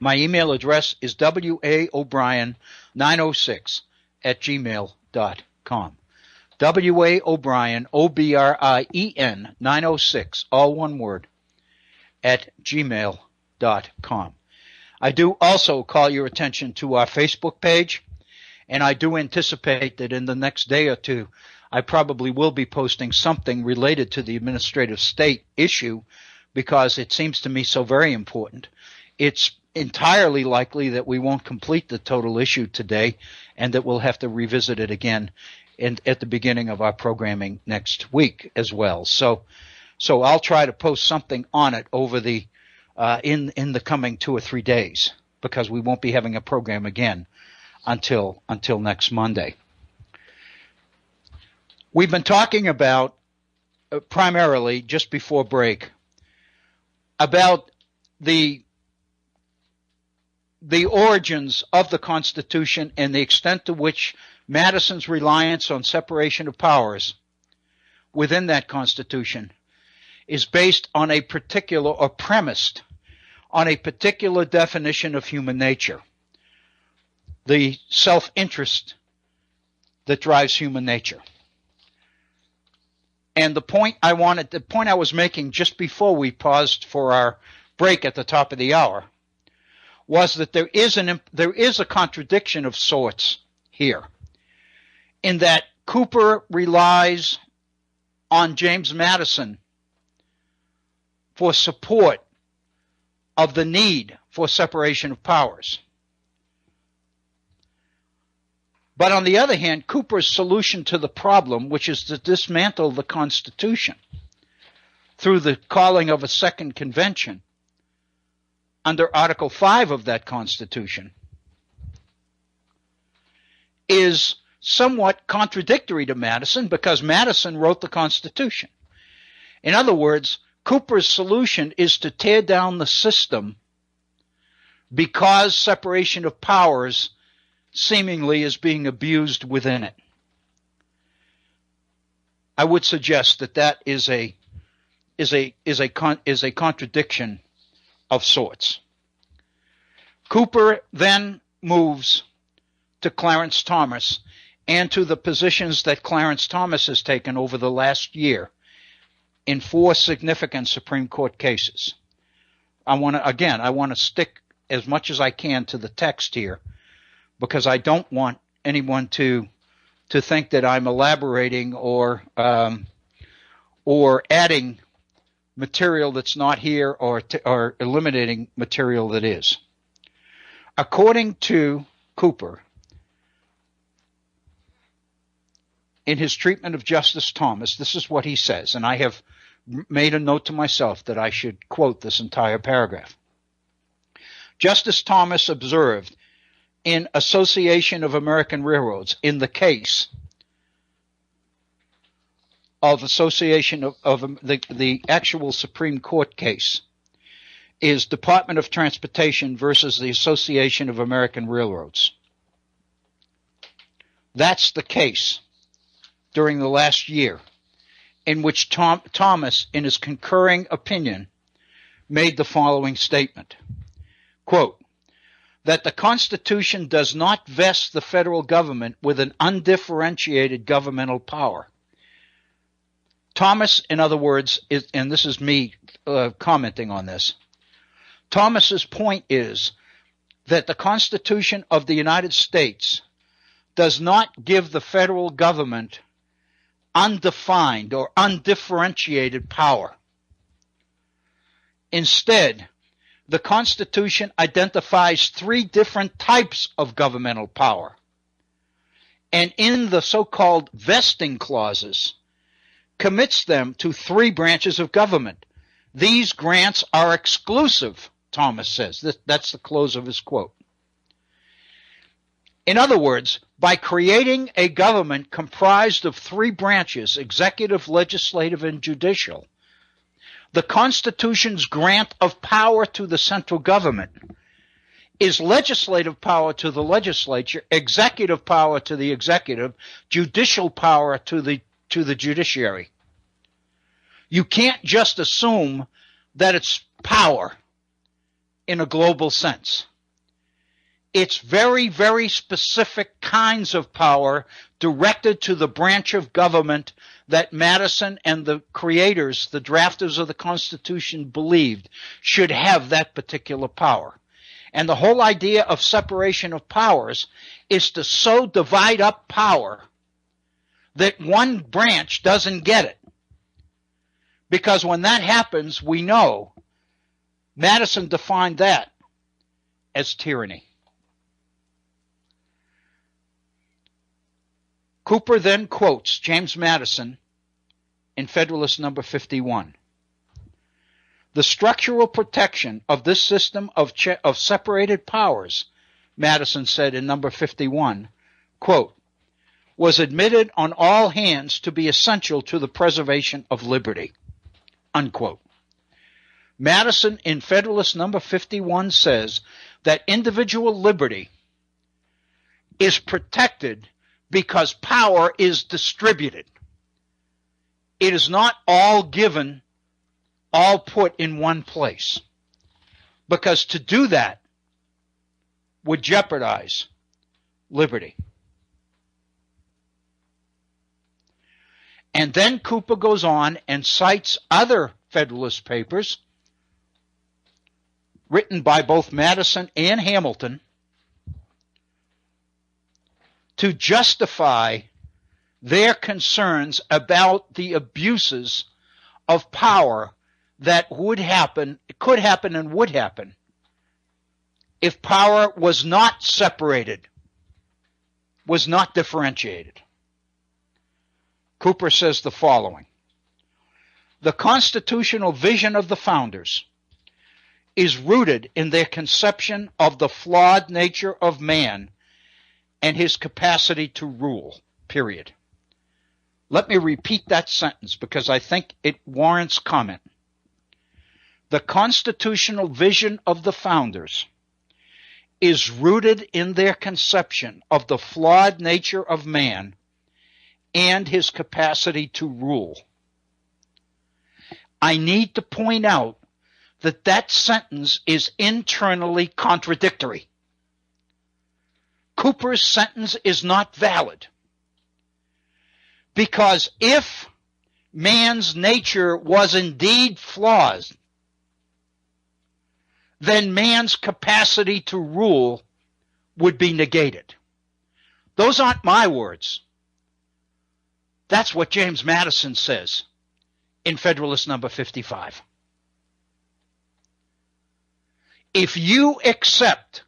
My email address is waobrien906@gmail.com. waobrien, OBRIEN 906, all one word, @gmail.com. I do also call your attention to our Facebook page, and I do anticipate that in the next day or two, I probably will be posting something related to the administrative state issue because it seems to me so very important. It's entirely likely that we won't complete the total issue today and that we'll have to revisit it again at the beginning of our programming next week as well. So I'll try to post something on it over the in the coming 2 or 3 days because we won't be having a program again until next Monday. We've been talking about primarily just before break about the origins of the Constitution and the extent to which Madison's reliance on separation of powers within that Constitution is based on a particular or premised on a particular definition of human nature, the self-interest that drives human nature. And the point I was making just before we paused for our break at the top of the hour was that there is a contradiction of sorts here, in that Cooper relies on James Madison for support of the need for separation of powers. But on the other hand, Cooper's solution to the problem, which is to dismantle the Constitution through the calling of a second convention under Article 5 of that Constitution, is somewhat contradictory to Madison because Madison wrote the Constitution. In other words, Cooper's solution is to tear down the system because separation of powers seemingly is being abused within it. I would suggest that is a contradiction of sorts. Cooper then moves to Clarence Thomas and to the positions that Clarence Thomas has taken over the last year in 4 significant Supreme Court cases. I want to stick as much as I can to the text here because I don't want anyone to think that I'm elaborating or adding material that's not here or eliminating material that is. According to Cooper, in his treatment of Justice Thomas, this is what he says, and I have made a note to myself that I should quote this entire paragraph. Justice Thomas observed in Association of American Railroads, in the case of Association of the actual Supreme Court case is Department of Transportation versus the Association of American Railroads. That's the case during the last year in which Thomas, in his concurring opinion, made the following statement, quote, that the Constitution does not vest the federal government with an undifferentiated governmental power. Thomas, in other words, and this is me commenting on this, Thomas's point is that the Constitution of the United States does not give the federal government undefined or undifferentiated power. Instead, the Constitution identifies 3 different types of governmental power. And in the so-called vesting clauses, commits them to 3 branches of government. These grants are exclusive, Thomas says. That's the close of his quote. In other words, by creating a government comprised of 3 branches, executive, legislative, and judicial, the Constitution's grant of power to the central government is legislative power to the legislature, executive power to the executive, judicial power to the judiciary. You can't just assume that it's power in a global sense. It's very, very specific kinds of power directed to the branch of government that Madison and the creators, the drafters of the Constitution, believed should have that particular power. And the whole idea of separation of powers is to so divide up power that one branch doesn't get it. Because when that happens, we know Madison defined that as tyranny. Cooper then quotes James Madison in Federalist Number 51. The structural protection of this system of separated powers, Madison said in Number 51, quote, was admitted on all hands to be essential to the preservation of liberty, unquote. Madison in Federalist Number 51 says that individual liberty is protected because power is distributed. It is not all given, all put in one place. Because to do that would jeopardize liberty. And then Cooper goes on and cites other Federalist papers written by both Madison and Hamilton to justify their concerns about the abuses of power that would happen, could happen and would happen if power was not separated, was not differentiated. Cooper says the following: the constitutional vision of the founders is rooted in their conception of the flawed nature of man and his capacity to rule, period. Let me repeat that sentence because I think it warrants comment. The constitutional vision of the founders is rooted in their conception of the flawed nature of man and his capacity to rule. I need to point out that that sentence is internally contradictory. Cooper's sentence is not valid. Because if man's nature was indeed flawed, then man's capacity to rule would be negated. Those aren't my words. That's what James Madison says in Federalist Number 55. If you accept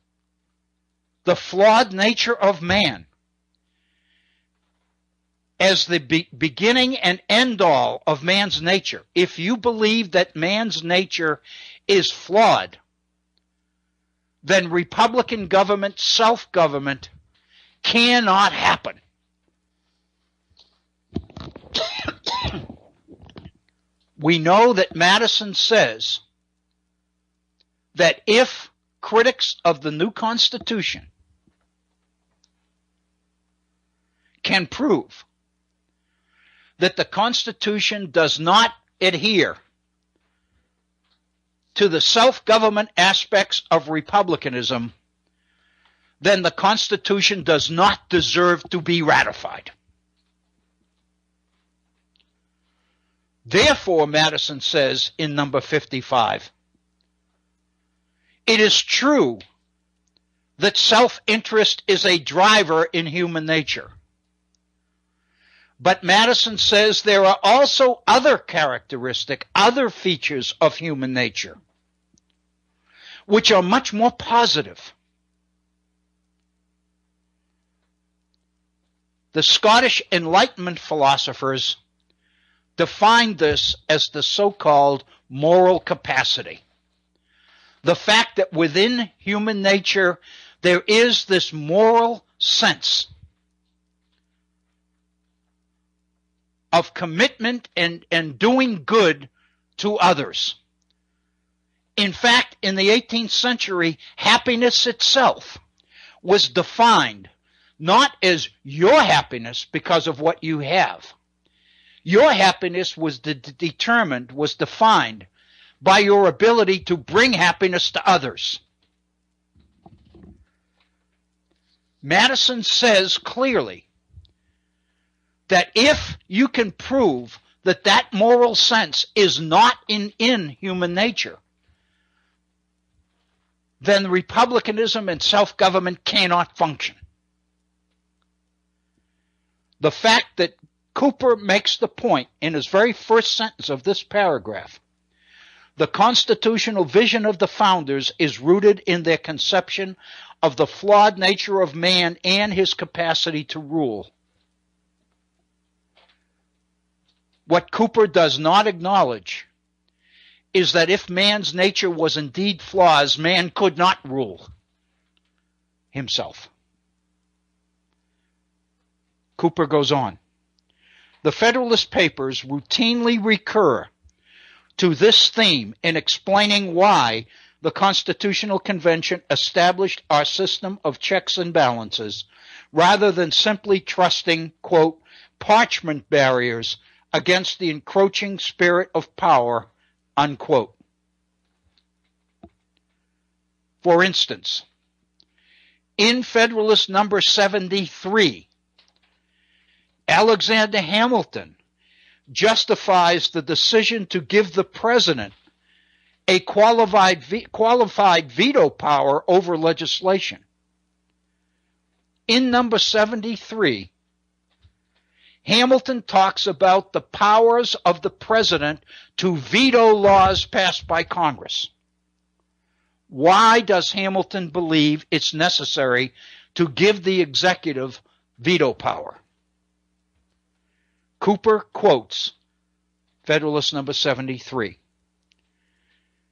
the flawed nature of man as the beginning and end all of man's nature, if you believe that man's nature is flawed, then Republican government, self-government, cannot happen. We know that Madison says that if critics of the new Constitution can prove that the Constitution does not adhere to the self-government aspects of republicanism, then the Constitution does not deserve to be ratified. Therefore, Madison says in Number 55, it is true that self-interest is a driver in human nature. But Madison says there are also other features of human nature, which are much more positive. The Scottish Enlightenment philosophers defined this as the so-called moral capacity. The fact that within human nature there is this moral sense of commitment and doing good to others. In fact, in the 18th century, happiness itself was defined not as your happiness because of what you have. Your happiness was defined by your ability to bring happiness to others. Madison says clearly that if you can prove that that moral sense is not in human nature, then republicanism and self-government cannot function. The fact that Cooper makes the point in his very first sentence of this paragraph, the constitutional vision of the founders is rooted in their conception of the flawed nature of man and his capacity to rule. What Cooper does not acknowledge is that if man's nature was indeed flawed, man could not rule himself. Cooper goes on. The Federalist Papers routinely recur to this theme in explaining why the Constitutional Convention established our system of checks and balances rather than simply trusting, quote, parchment barriers against the encroaching spirit of power, unquote. For instance, in Federalist number 73, Alexander Hamilton justifies the decision to give the president a qualified veto power over legislation. In number 73, Hamilton talks about the powers of the president to veto laws passed by Congress. Why does Hamilton believe it's necessary to give the executive veto power? Cooper quotes Federalist number 73.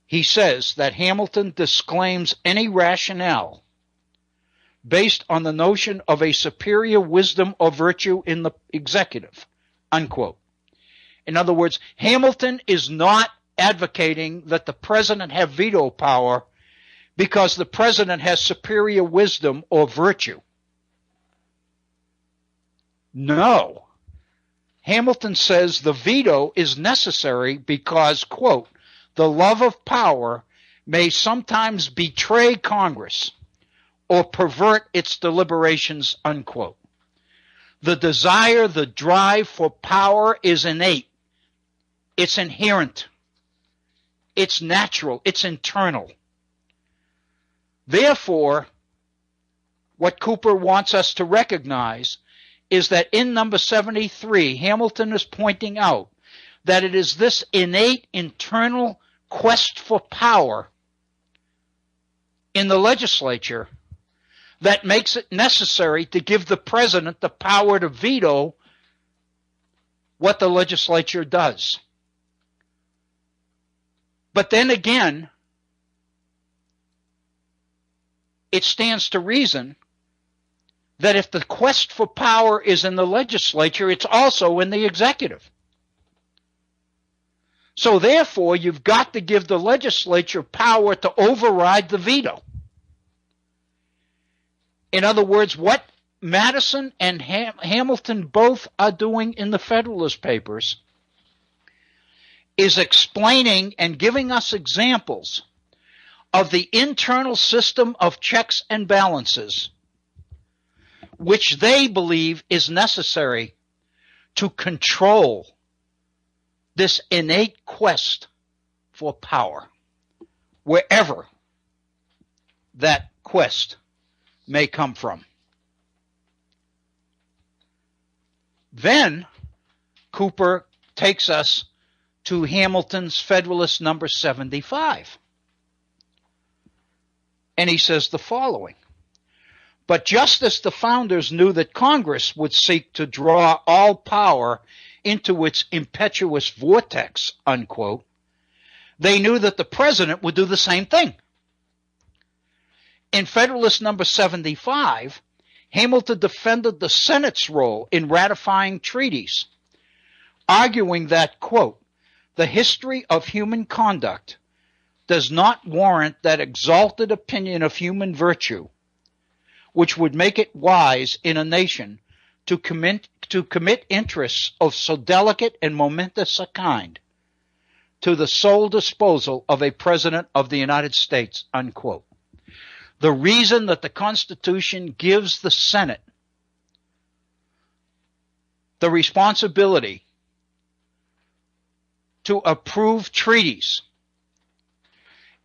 He says that Hamilton disclaims any rationale based on the notion of a superior wisdom or virtue in the executive, unquote. In other words, Hamilton is not advocating that the president have veto power because the president has superior wisdom or virtue. No. Hamilton says the veto is necessary because, quote, the love of power may sometimes betray Congress or pervert its deliberations, unquote. The desire, the drive for power is innate. It's inherent. It's natural. It's internal. Therefore, what Cooper wants us to recognize is that in number 73, Hamilton is pointing out that it is this innate internal quest for power in the legislature that makes it necessary to give the president the power to veto what the legislature does. But then again, it stands to reason that if the quest for power is in the legislature, it's also in the executive. So therefore, you've got to give the legislature power to override the veto. In other words, what Madison and Hamilton both are doing in the Federalist Papers is explaining and giving us examples of the internal system of checks and balances which they believe is necessary to control this innate quest for power, wherever that quest may come from. Then Cooper takes us to Hamilton's Federalist number 75. And he says the following. But just as the founders knew that Congress would seek to draw all power into its impetuous vortex, unquote, they knew that the president would do the same thing. In Federalist number 75, Hamilton defended the Senate's role in ratifying treaties, arguing that, quote, the history of human conduct does not warrant that exalted opinion of human virtue, which would make it wise in a nation to commit interests of so delicate and momentous a kind to the sole disposal of a President of the United States, unquote. The reason that the Constitution gives the Senate the responsibility to approve treaties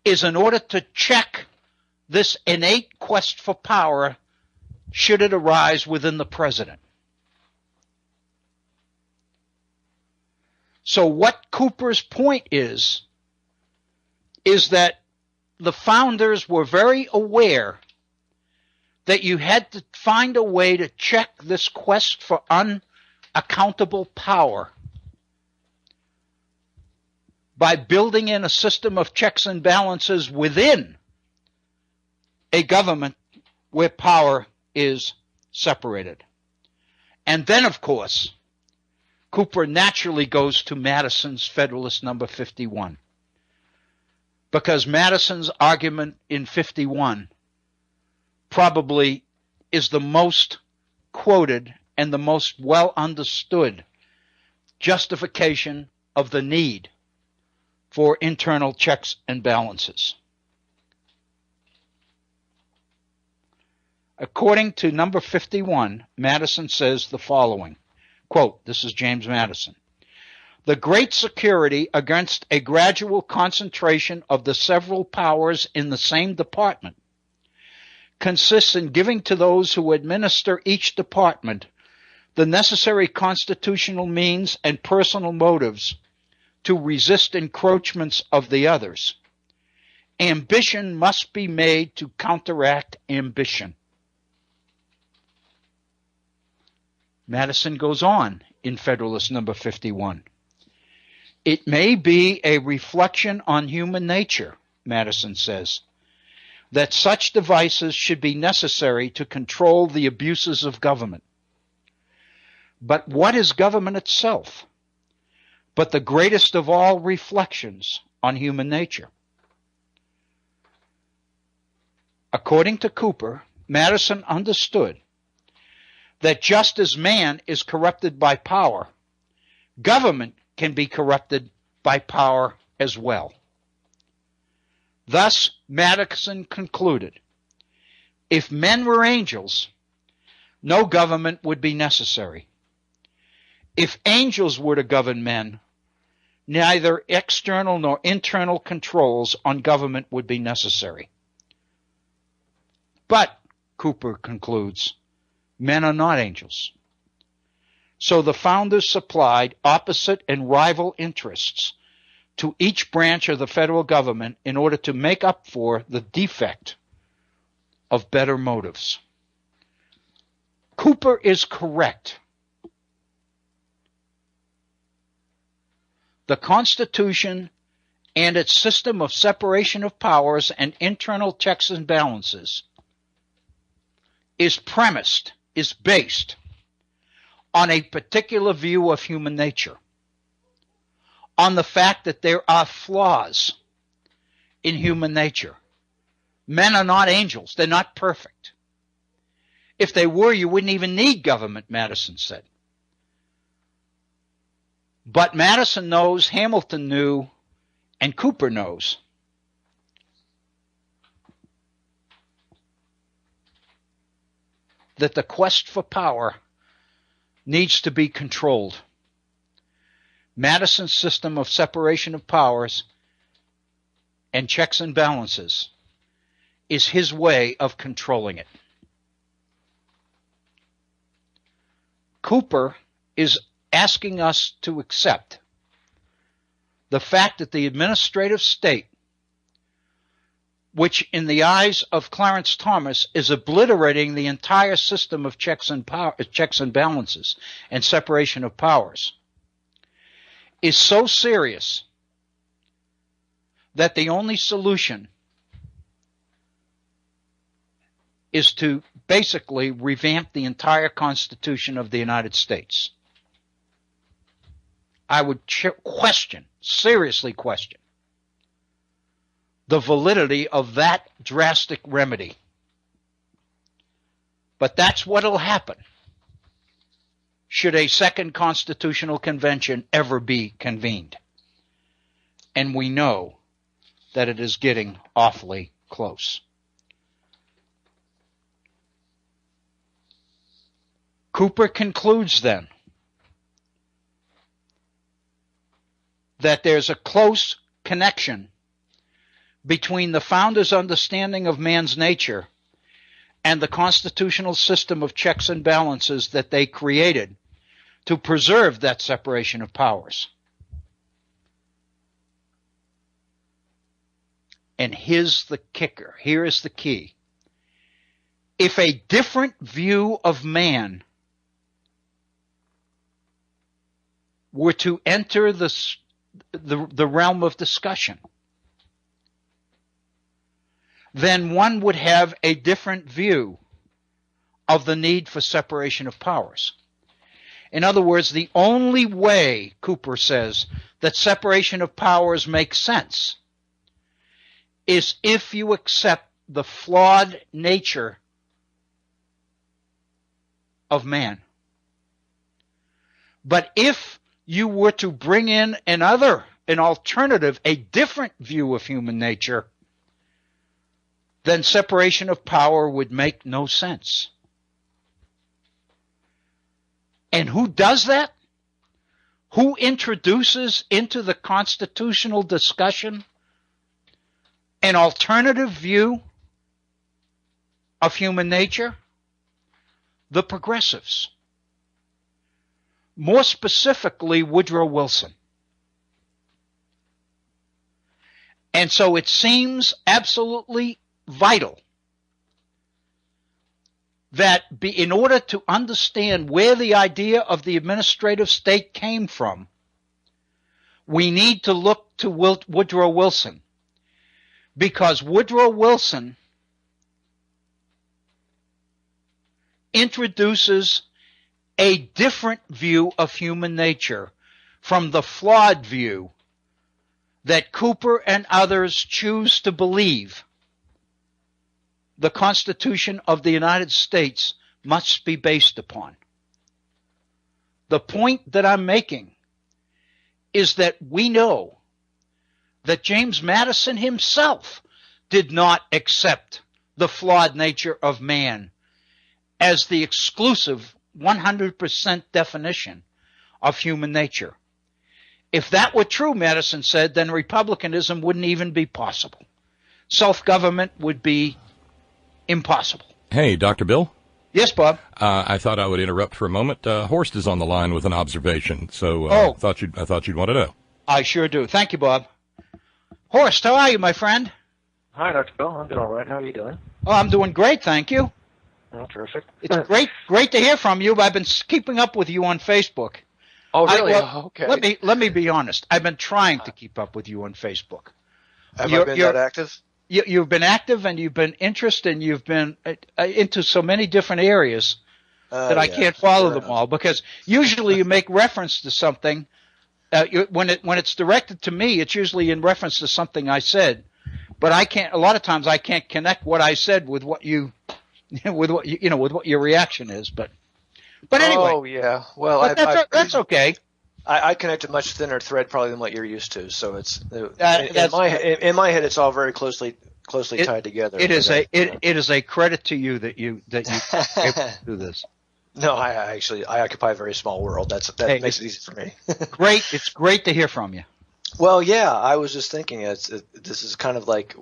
is in order to check this innate quest for power should it arise within the president. So what Cooper's point is that the founders were very aware that you had to find a way to check this quest for unaccountable power by building in a system of checks and balances within a government where power is separated. And then, of course, Cooper naturally goes to Madison's Federalist Number 51, because Madison's argument in 51 probably is the most quoted and the most well understood justification of the need for internal checks and balances. According to number 51, Madison says the following, quote, this is James Madison, "The great security against a gradual concentration of the several powers in the same department consists in giving to those who administer each department the necessary constitutional means and personal motives to resist encroachments of the others. Ambition must be made to counteract ambition." Madison goes on in Federalist Number 51. "It may be a reflection on human nature," Madison says, "that such devices should be necessary to control the abuses of government. But what is government itself but the greatest of all reflections on human nature?" According to Cooper, Madison understood that just as man is corrupted by power, government can be corrupted by power as well. Thus, Madison concluded, if men were angels, no government would be necessary. If angels were to govern men, neither external nor internal controls on government would be necessary. But, Cooper concludes, men are not angels. So the founders supplied opposite and rival interests to each branch of the federal government in order to make up for the defect of better motives. Cooper is correct. The Constitution and its system of separation of powers and internal checks and balances is based on a particular view of human nature, on the fact that there are flaws in human nature. Men are not angels. They're not perfect. If they were, you wouldn't even need government, Madison said. But Madison knows, Hamilton knew, and Cooper knows that the quest for power needs to be controlled. Madison's system of separation of powers and checks and balances is his way of controlling it. Cooper is asking us to accept the fact that the administrative state, which in the eyes of Clarence Thomas is obliterating the entire system of checks and balances and separation of powers, is so serious that the only solution is to basically revamp the entire Constitution of the United States. I would seriously question, the validity of that drastic remedy. But that's what'll happen should a second constitutional convention ever be convened. And we know that it is getting awfully close. Cooper concludes then that there's a close connection between the founders' understanding of man's nature and the constitutional system of checks and balances that they created to preserve that separation of powers. And here's the kicker. Here is the key. If a different view of man were to enter the realm of discussion, then one would have a different view of the need for separation of powers. In other words, the only way, Cooper says, that separation of powers makes sense is if you accept the flawed nature of man. But if you were to bring in an alternative, a different view of human nature, then separation of power would make no sense. And who does that? Who introduces into the constitutional discussion an alternative view of human nature? The progressives. More specifically, Woodrow Wilson. And so it seems absolutely vital that in order to understand where the idea of the administrative state came from, we need to look to Woodrow Wilson. Because Woodrow Wilson introduces a different view of human nature from the flawed view that Cooper and others choose to believe the Constitution of the United States must be based upon. The point that I'm making is that we know that James Madison himself did not accept the flawed nature of man as the exclusive 100% definition of human nature. If that were true, Madison said, then republicanism wouldn't even be possible. Self-government would be impossible. Hey, Dr. Bill? Yes, Bob? I thought I would interrupt for a moment. Horst is on the line with an observation, so I thought you'd want to know. I sure do. Thank you, Bob. Horst, how are you, my friend? Hi, Dr. Bill. I'm doing all right. How are you doing? Oh, I'm doing great, thank you. Oh, terrific. It's great to hear from you. I've been keeping up with you on Facebook. Oh, really? Okay. Let me be honest. I've been trying to keep up with you on Facebook. Have I been that active? You've been active, and you've been interested, and you've been into so many different areas that I can't follow them all. Because usually you make reference to something when it's directed to me. It's usually in reference to something I said, but I can't. A lot of times I can't connect what I said with what you, with what your reaction is. But anyway. Oh yeah. Well, that's okay. I connect a much thinner thread probably than what you're used to, so it's in my head it's all very closely tied together. It is a credit to you that you able to do this. No, I occupy a very small world. That makes it easy for me. Great, it's great to hear from you. Well, yeah, I was just thinking this is kind of like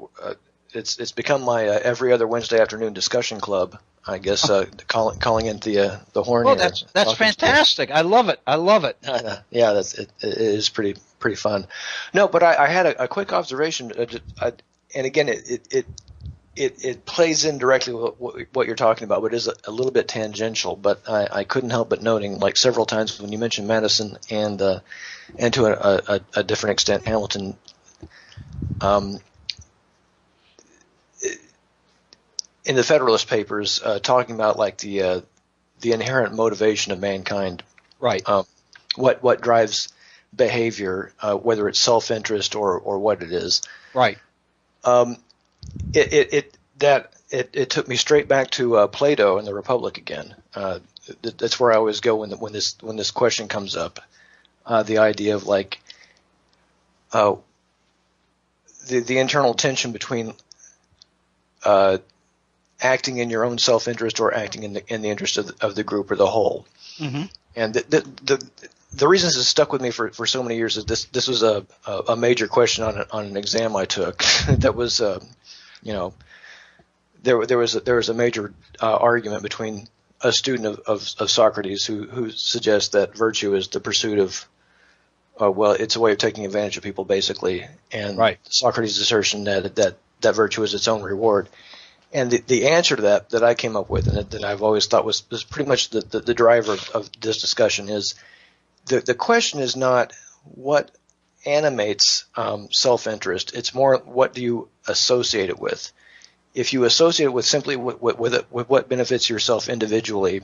it's become my every other Wednesday afternoon discussion club. I guess calling in the horn. Well, that's fantastic. I love it. Yeah, it is pretty fun. No, but I had a quick observation, and again, it plays in directly with what you're talking about, but is a little bit tangential. But I couldn't help but noting, like several times when you mentioned Madison and to a different extent Hamilton. In the Federalist Papers, talking about like the inherent motivation of mankind, right? What drives behavior, whether it's self-interest or what it is, right? It took me straight back to Plato and the Republic again. That's where I always go when this question comes up. The idea of like the internal tension between acting in your own self-interest or acting in the interest of the group or the whole. Mm-hmm. And the reason this has stuck with me for so many years is this was a major question on an exam I took that was there was a major argument between a student of Socrates who suggests that virtue is the pursuit of it's a way of taking advantage of people basically, and right. Socrates' assertion that virtue is its own reward. And the answer to that I came up with, and that I've always thought was pretty much the driver of this discussion, is the question is not what animates self-interest. It's more what do you associate it with. If you associate it with simply with what benefits yourself individually,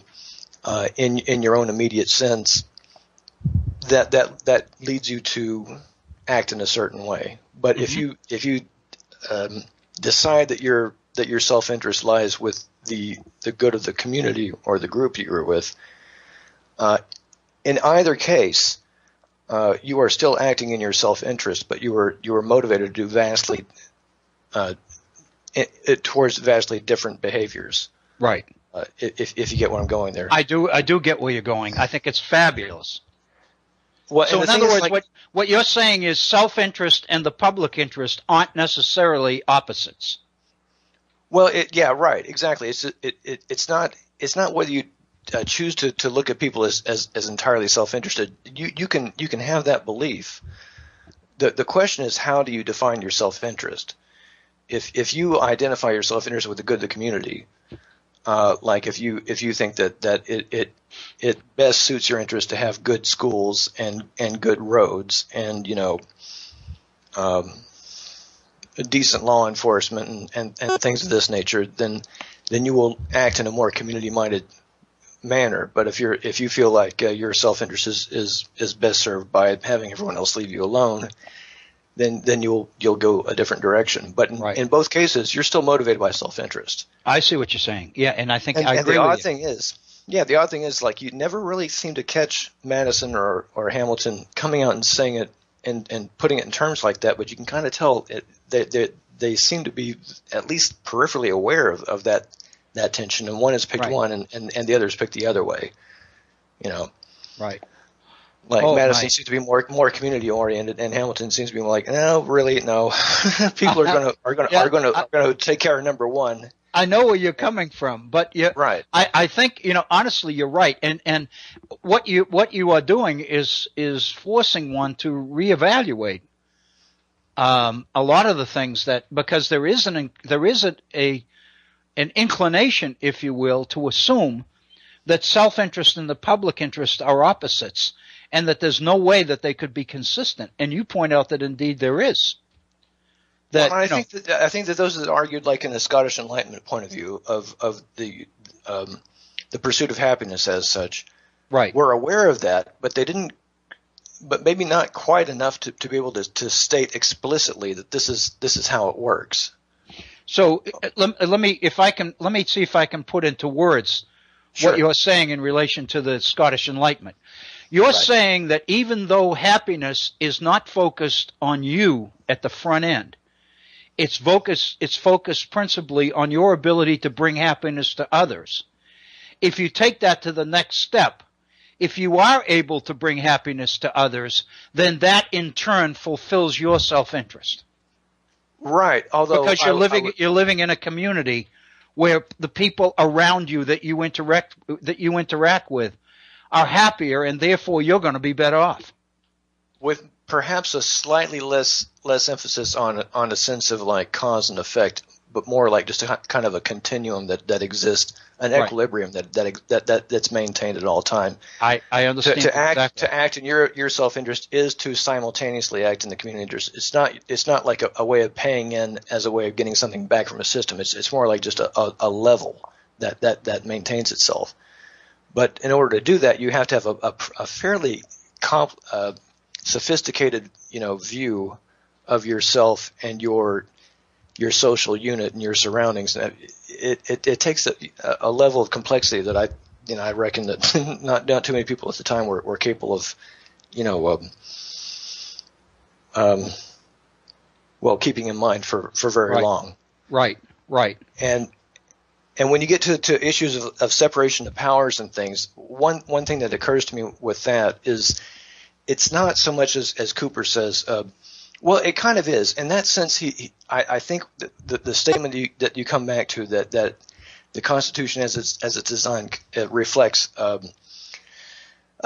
in your own immediate sense, that leads you to act in a certain way. But mm-hmm. if you decide that your self-interest lies with the good of the community or the group you're with, in either case, you are still acting in your self-interest, but you are motivated to do vastly towards vastly different behaviors. Right. If you get where I'm going there. I do get where you're going. I think it's fabulous. Well, so in other words, what you're saying is self-interest and the public interest aren't necessarily opposites. Well, yeah, right, exactly. It's not whether you choose to look at people as entirely self-interested. You can have that belief. The question is, how do you define your self-interest? If you identify your self-interest with the good of the community, like if you think that it best suits your interest to have good schools and good roads and decent law enforcement and things of this nature, then you will act in a more community-minded manner. But if you feel like your self-interest is best served by having everyone else leave you alone, then you'll go a different direction. But in both cases, you're still motivated by self-interest. I see what you're saying. Yeah, and I think I agree with you. The odd thing is, like, you never really seem to catch Madison or Hamilton coming out and saying it and putting it in terms like that. But you can kind of tell they seem to be at least peripherally aware of that tension. And one has picked one, and the other has picked the other way. Right. Like Madison seems to be more community oriented, and Hamilton seems to be more like, no, really, no. People are gonna take care of number one. I know where you're coming from, but right. I think honestly you're right, and what you are doing is forcing one to reevaluate a lot of the things because there isn't an inclination, if you will, to assume that self-interest and the public interest are opposites, and that there's no way that they could be consistent. And you point out that indeed there is. I think that those are argued like in the Scottish Enlightenment point of view of the pursuit of happiness as such. Right. We're aware of that, but maybe not quite enough to be able to state explicitly that this is how it works. So let me see if I can put into words what you're saying in relation to the Scottish Enlightenment. You're saying that even though happiness is not focused on you at the front end, it's focused principally on your ability to bring happiness to others. If you take that to the next step, if you are able to bring happiness to others, then that in turn fulfills your self-interest. Right. Although because you're living in a community where the people around you that you interact with are happier, and therefore you're going to be better off. With perhaps a slightly less emphasis on a sense of like cause and effect, but more like just a kind of a continuum that exists, an equilibrium that's maintained at all time. I understand. To act in your self-interest is to simultaneously act in the community interest. It's not like a way of paying in as a way of getting something back from a system. It's more like just a level that maintains itself. But in order to do that, you have to have a fairly sophisticated, view of yourself and your your social unit and your surroundings. It takes a level of complexity that I reckon that not too many people at the time were capable of, keeping in mind for very long. Right. And when you get to issues of separation of powers and things, one thing that occurs to me with that is it's not so much as Cooper says. Well, it kind of is. In that sense, I think the statement that you come back to that the Constitution as it's designed reflects a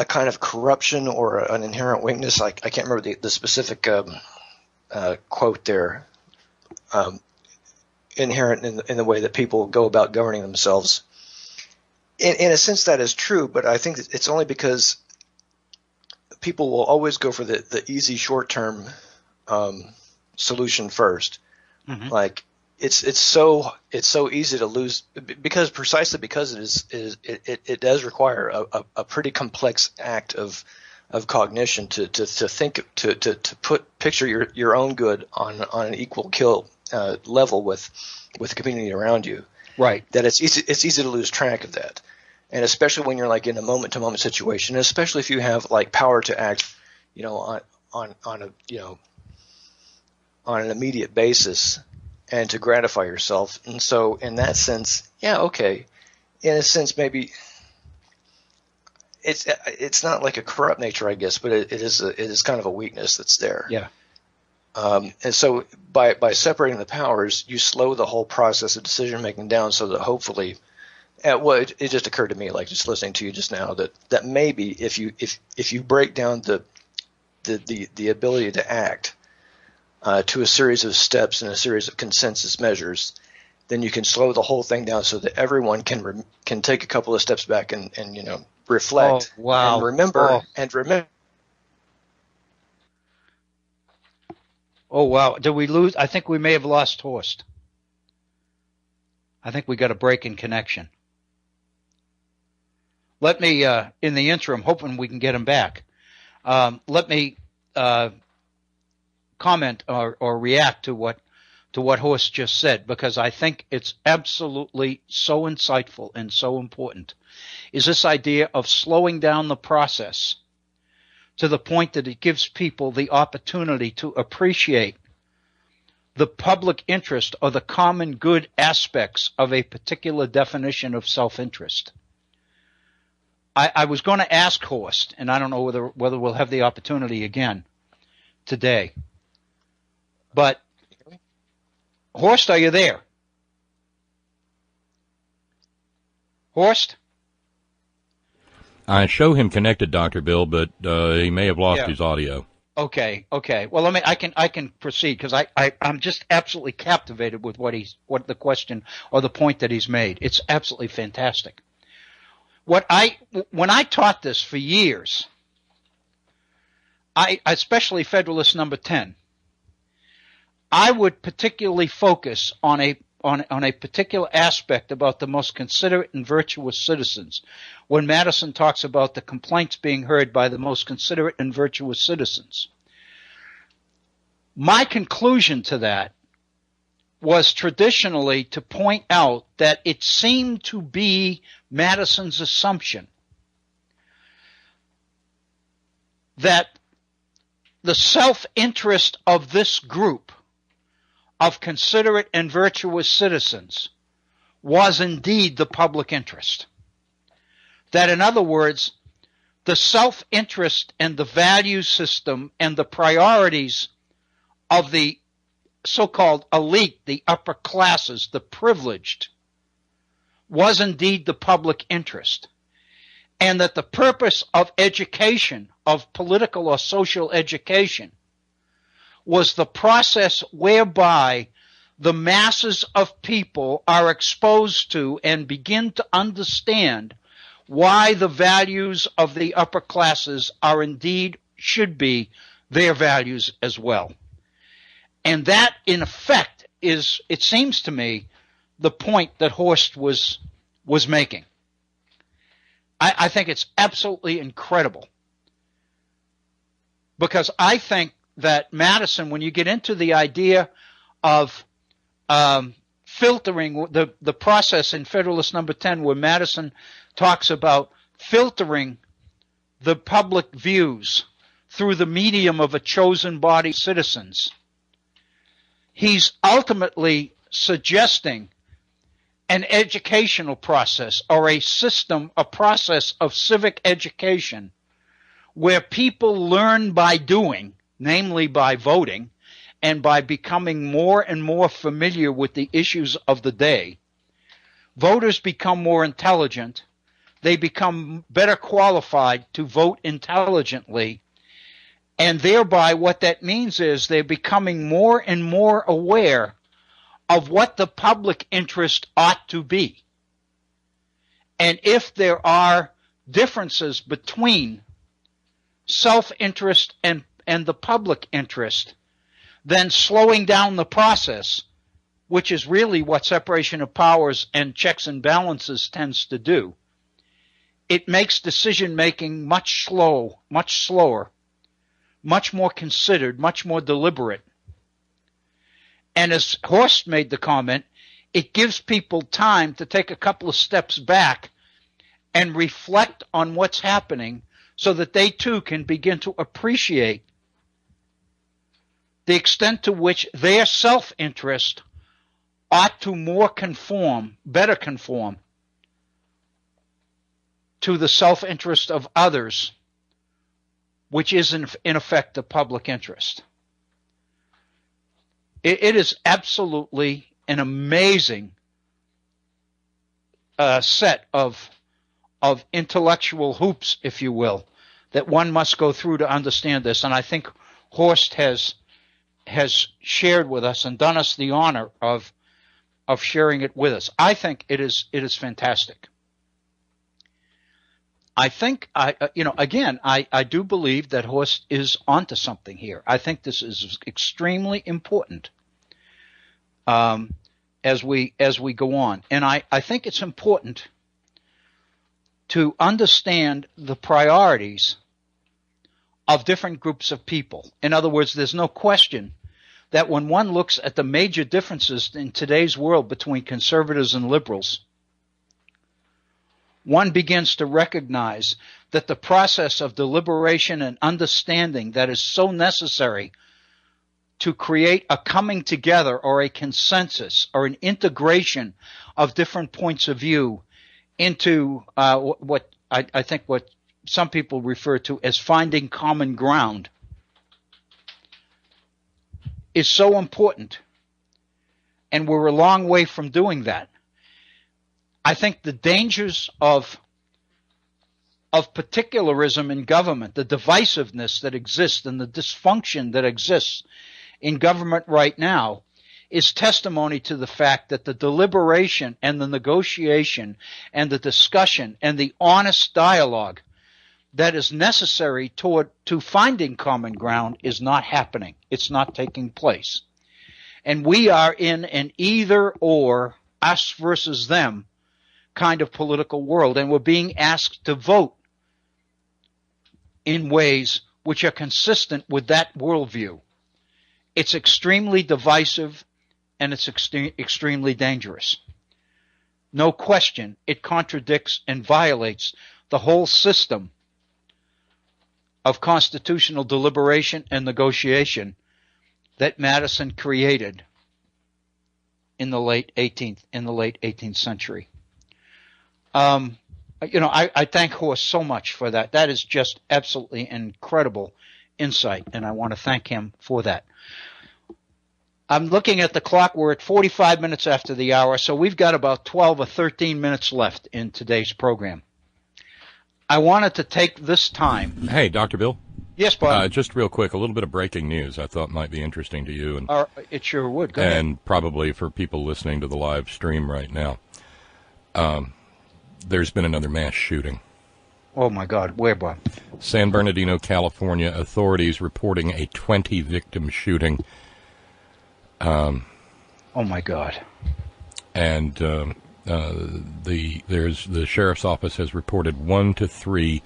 kind of corruption or an inherent weakness. I can't remember the specific quote there. Inherent in the way that people go about governing themselves. In a sense, that is true, but I think it's only because people will always go for the easy short-term solution first. Mm-hmm. Like it's so easy to lose precisely because it does require a pretty complex act of cognition to think to picture your own good on an equal kill level with the community around you. Right. That it's easy to lose track of that, and especially when you're like in a moment to moment situation, and especially if you have like power to act, on an immediate basis and to gratify yourself. And so in that sense, yeah, okay. In a sense, maybe it's not like a corrupt nature, I guess, but it is kind of a weakness that's there. Yeah. And so by separating the powers, you slow the whole process of decision making down, so that hopefully, it just occurred to me, like just listening to you just now, that maybe if you break down the ability to act to a series of steps and a series of consensus measures, then you can slow the whole thing down so that everyone can take a couple of steps back and reflect and remember and remember. Oh, wow. Did we lose? I think we may have lost Horst. I think we got a break in connection. Let me, in the interim, hoping we can get him back, let me comment or react to what Horst just said, because I think it's absolutely so insightful and so important, is this idea of slowing down the process to the point that it gives people the opportunity to appreciate the public interest or the common good aspects of a particular definition of self-interest. I was going to ask Horst, and I don't know whether we'll have the opportunity again today, but Horst, are you there? Horst? I show him connected, Dr. Bill, but he may have lost his audio. Okay. Well, I can proceed, because I'm just absolutely captivated with what the question or the point that he's made. It's absolutely fantastic. When I taught this for years, especially Federalist Number 10, I would particularly focus on a particular aspect about the most considerate and virtuous citizens. When Madison talks about the complaints being heard by the most considerate and virtuous citizens, my conclusion to that was traditionally to point out that it seemed to be Madison's assumption that the self-interest of this group of considerate and virtuous citizens was indeed the public interest. That, in other words, the self-interest and the value system and the priorities of the so-called elite, the upper classes, the privileged, was indeed the public interest. And that the purpose of education, of political or social education, was the process whereby the masses of people are exposed to and begin to understand why the values of the upper classes are indeed, should be, their values as well. And that, in effect, is, it seems to me, the point that Horst was making. I think it's absolutely incredible, because I think that Madison, when you get into the idea of filtering, the process in Federalist Number 10 where Madison talks about filtering the public views through the medium of a chosen body of citizens. He's ultimately suggesting an educational process or a system, a process of civic education where people learn by doing, namely by voting, and by becoming more and more familiar with the issues of the day. Voters become more intelligent. They become better qualified to vote intelligently. And thereby what that means is they're becoming more and more aware of what the public interest ought to be. And if there are differences between self-interest and the public interest, then slowing down the process, which is really what separation of powers and checks and balances tends to do, it makes decision-making much slower, much more considered, much more deliberate. And as Horst made the comment, it gives people time to take a couple of steps back and reflect on what's happening so that they too can begin to appreciate the extent to which their self-interest ought to better conform to the self-interest of others, which is in effect the public interest. It is absolutely an amazing set of intellectual hoops, if you will, that one must go through to understand this. And I think Horst has shared with us and done us the honor of sharing it with us. I think it is fantastic. I think I do believe that Horst is onto something here. I think this is extremely important as we go on, and I think it's important to understand the priorities of different groups of people. In other words, there's no question that when one looks at the major differences in today's world between conservatives and liberals, one begins to recognize that the process of deliberation and understanding that is so necessary to create a coming together or a consensus or an integration of different points of view into what some people refer to as finding common ground is so important. And we're a long way from doing that. I think the dangers of particularism in government, the divisiveness that exists and the dysfunction that exists in government right now is testimony to the fact that the deliberation and the negotiation and the discussion and the honest dialogue that is necessary to finding common ground is not happening. It's not taking place. And we are in an either or, us versus them kind of political world, and we're being asked to vote in ways which are consistent with that worldview. It's extremely divisive, and it's extremely dangerous. No question, it contradicts and violates the whole system of constitutional deliberation and negotiation that Madison created in the late 18th century. I thank Horst so much for that. That is just absolutely incredible insight, and I want to thank him for that. I'm looking at the clock. We're at 45 minutes after the hour, so we've got about 12 or 13 minutes left in today's program. I wanted to take this time. Hey, Dr. Bill? Yes, Bob. Just real quick, a little bit of breaking news I thought might be interesting to you. And it sure would. Go ahead. And probably for people listening to the live stream right now. There's been another mass shooting. Oh, my God. Where, Bob? San Bernardino, California. Authorities reporting a 20-victim shooting. Oh, my God. And the sheriff's office has reported 1 to 3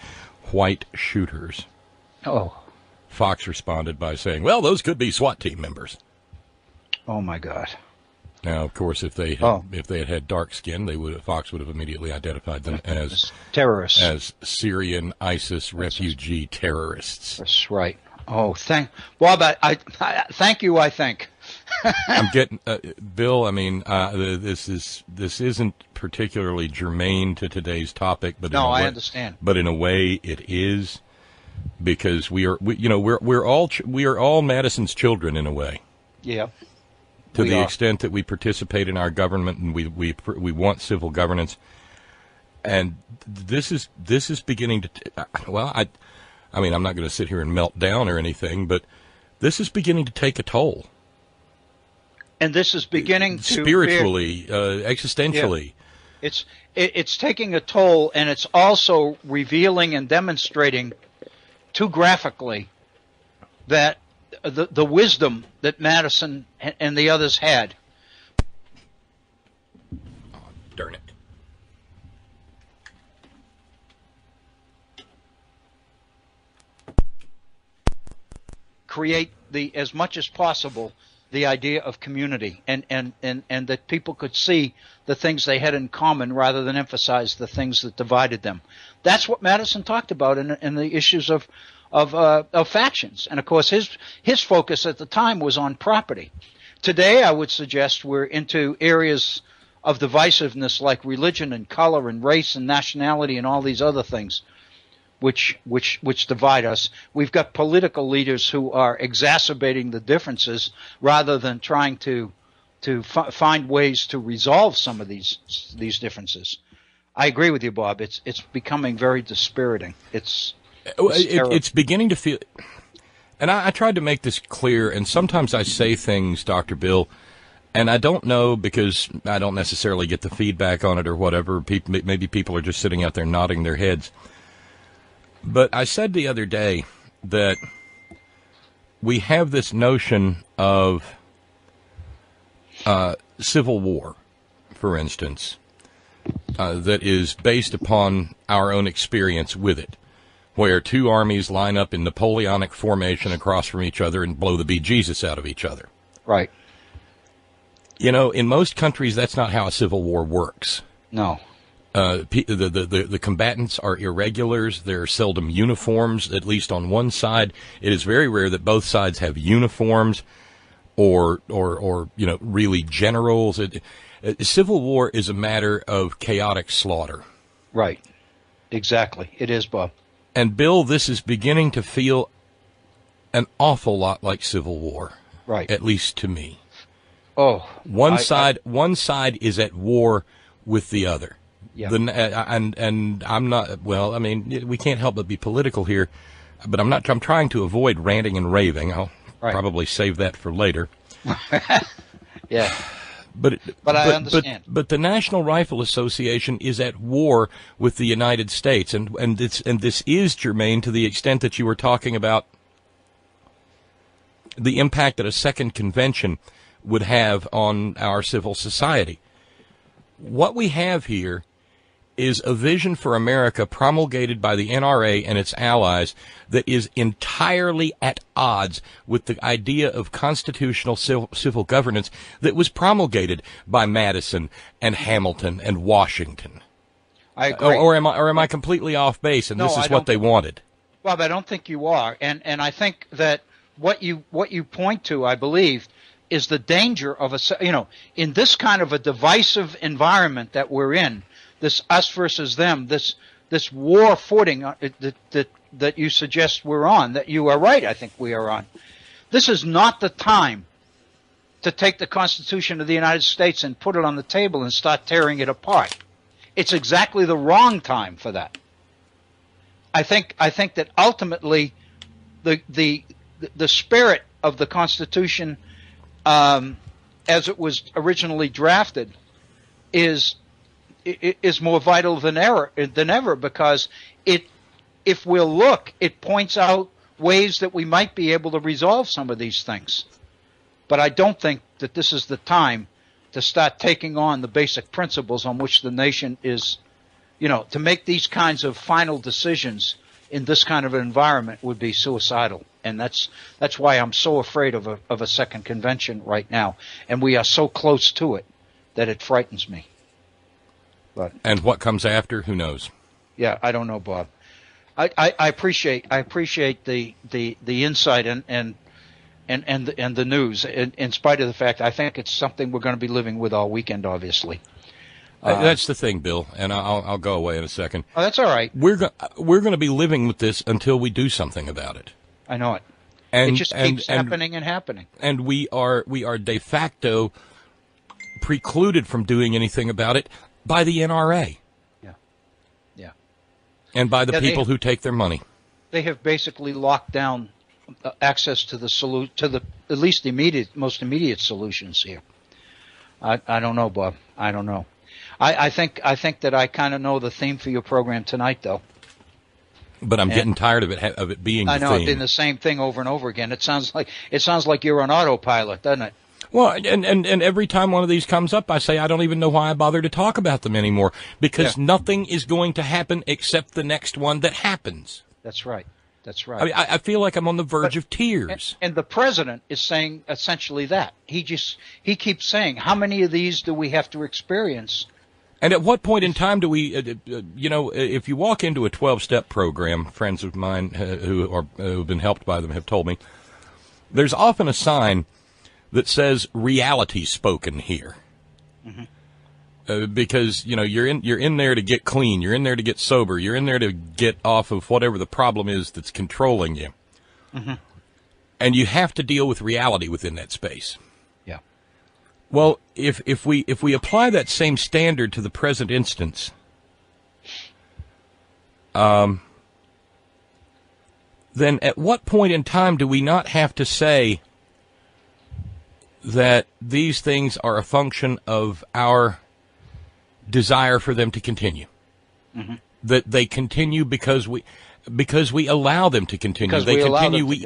white shooters. Oh. Fox responded by saying, well, those could be SWAT team members. Oh, my God. Now, of course, if they had had dark skin, Fox would have immediately identified them as terrorists, as Syrian ISIS refugee terrorists. That's right. Oh, Bob. I thank you. I think I'm getting Bill. I mean, this isn't particularly germane to today's topic, but I understand. But in a way, it is, because we are all Madison's children in a way. Yeah. To the extent that we participate in our government and we want civil governance, and this is beginning to. I mean, I'm not going to sit here and melt down or anything, but this is beginning to take a toll. And this is beginning spiritually, existentially. Yeah. It's taking a toll, and it's also revealing and demonstrating too graphically that the wisdom that Madison and the others had. Oh, darn it. Create as much as possible the idea of community, and that people could see the things they had in common rather than emphasize the things that divided them. That's what Madison talked about in the issues of factions. And of course his focus at the time was on property. Today I would suggest we're into areas of divisiveness like religion and color and race and nationality and all these other things which divide us. We've got political leaders who are exacerbating the differences rather than trying to find ways to resolve some of these differences. I agree with you, Bob. It's becoming very dispiriting. It's beginning to feel, and I tried to make this clear, and sometimes I say things, Dr. Bill, and I don't know, because I don't necessarily get the feedback on it or whatever. Maybe people are just sitting out there nodding their heads. But I said the other day that we have this notion of civil war, for instance, that is based upon our own experience with it, where two armies line up in Napoleonic formation across from each other and blow the bejesus out of each other. Right. You know, in most countries, that's not how a civil war works. No. The combatants are irregulars. There are seldom uniforms, at least on one side. It is very rare that both sides have uniforms or really generals. Civil war is a matter of chaotic slaughter. Right. Exactly. It is, Bob. And, Bill, this is beginning to feel an awful lot like civil war. Right. At least to me. Oh. One side is at war with the other. Yeah. And I'm not, well, I mean, we can't help but be political here, but I'm trying to avoid ranting and raving. I'll probably save that for later. Yeah. But I understand. But the National Rifle Association is at war with the United States, and this is germane to the extent that you were talking about the impact that a second convention would have on our civil society. What we have here is a vision for America promulgated by the NRA and its allies that is entirely at odds with the idea of constitutional civil governance that was promulgated by Madison and Hamilton and Washington. I agree. Or am I completely off base, and this is what they wanted? Bob, I don't think you are. And I think that what you point to, I believe, is the danger of in this kind of a divisive environment that we're in, this us versus them, this war footing that you suggest we're on, that you are right, I think we are on. This is not the time to take the Constitution of the United States and put it on the table and start tearing it apart. It's exactly the wrong time for that. I think that ultimately the spirit of the Constitution as it was originally drafted is more vital than ever, because if we'll look, it points out ways that we might be able to resolve some of these things. But I don't think that this is the time to start taking on the basic principles on which the nation is, to make these kinds of final decisions in this kind of an environment would be suicidal. And that's why I'm so afraid of a second convention right now. And we are so close to it that it frightens me. But and what comes after, who knows? Yeah, I don't know, Bob. I appreciate the insight and the news, in spite of the fact I think it's something we're going to be living with all weekend, obviously. That's the thing, Bill, and I'll go away in a second. Oh, that's all right. We're going to be living with this until we do something about it. I know it. And it just keeps happening and happening. And we are de facto precluded from doing anything about it by the NRA. Yeah. And by the people who take their money. They have basically locked down access to the at least the most immediate solutions here. I don't know, Bob. I don't know. I think that I kind of know the theme for your program tonight, though. But I'm getting tired of it being the theme. I know, it's been the same thing over and over again. It sounds like you're on autopilot, doesn't it? Well, and every time one of these comes up, I say I don't even know why I bother to talk about them anymore, because nothing is going to happen except the next one that happens. That's right. That's right. I mean, I feel like I'm on the verge of tears. And the president is saying essentially that. He keeps saying, how many of these do we have to experience? And at what point in time do we, if you walk into a 12-step program, friends of mine who've been helped by them have told me, there's often a sign that says reality spoken here. Mm-hmm. Because, you're in there to get clean, you're in there to get sober, you're in there to get off of whatever the problem is that's controlling you. Mm-hmm. And you have to deal with reality within that space. Yeah. Well, if we apply that same standard to the present instance, then at what point in time do we not have to say that these things are a function of our desire for them to continue? Mm-hmm. That they continue because we allow them to continue.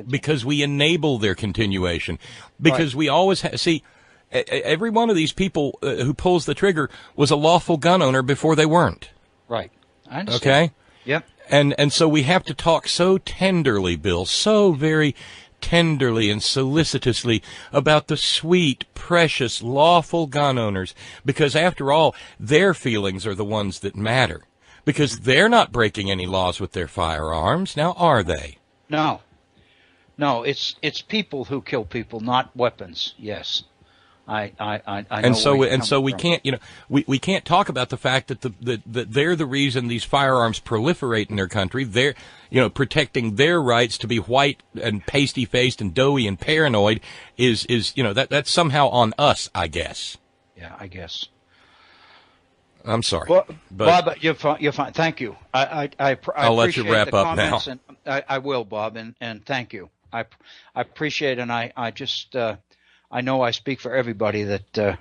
Because we enable their continuation. Because we always see. Every one of these people who pulls the trigger was a lawful gun owner before they weren't. Right. I understand. Okay? Yep. And so we have to talk so tenderly, Bill, so very tenderly and solicitously about the sweet, precious, lawful gun owners, because after all, their feelings are the ones that matter. Because they're not breaking any laws with their firearms, now are they? No, it's people who kill people, not weapons. Yes. I know. And so we can't, we can't talk about the fact that that they're the reason these firearms proliferate in their country. They're, protecting their rights to be white and pasty faced and doughy and paranoid is that's somehow on us, I guess. Yeah, I guess. I'm sorry, Bob. You're fine. Thank you. I'll let you wrap up now. I will, Bob, and thank you. I appreciate it, and I just. I know I speak for everybody that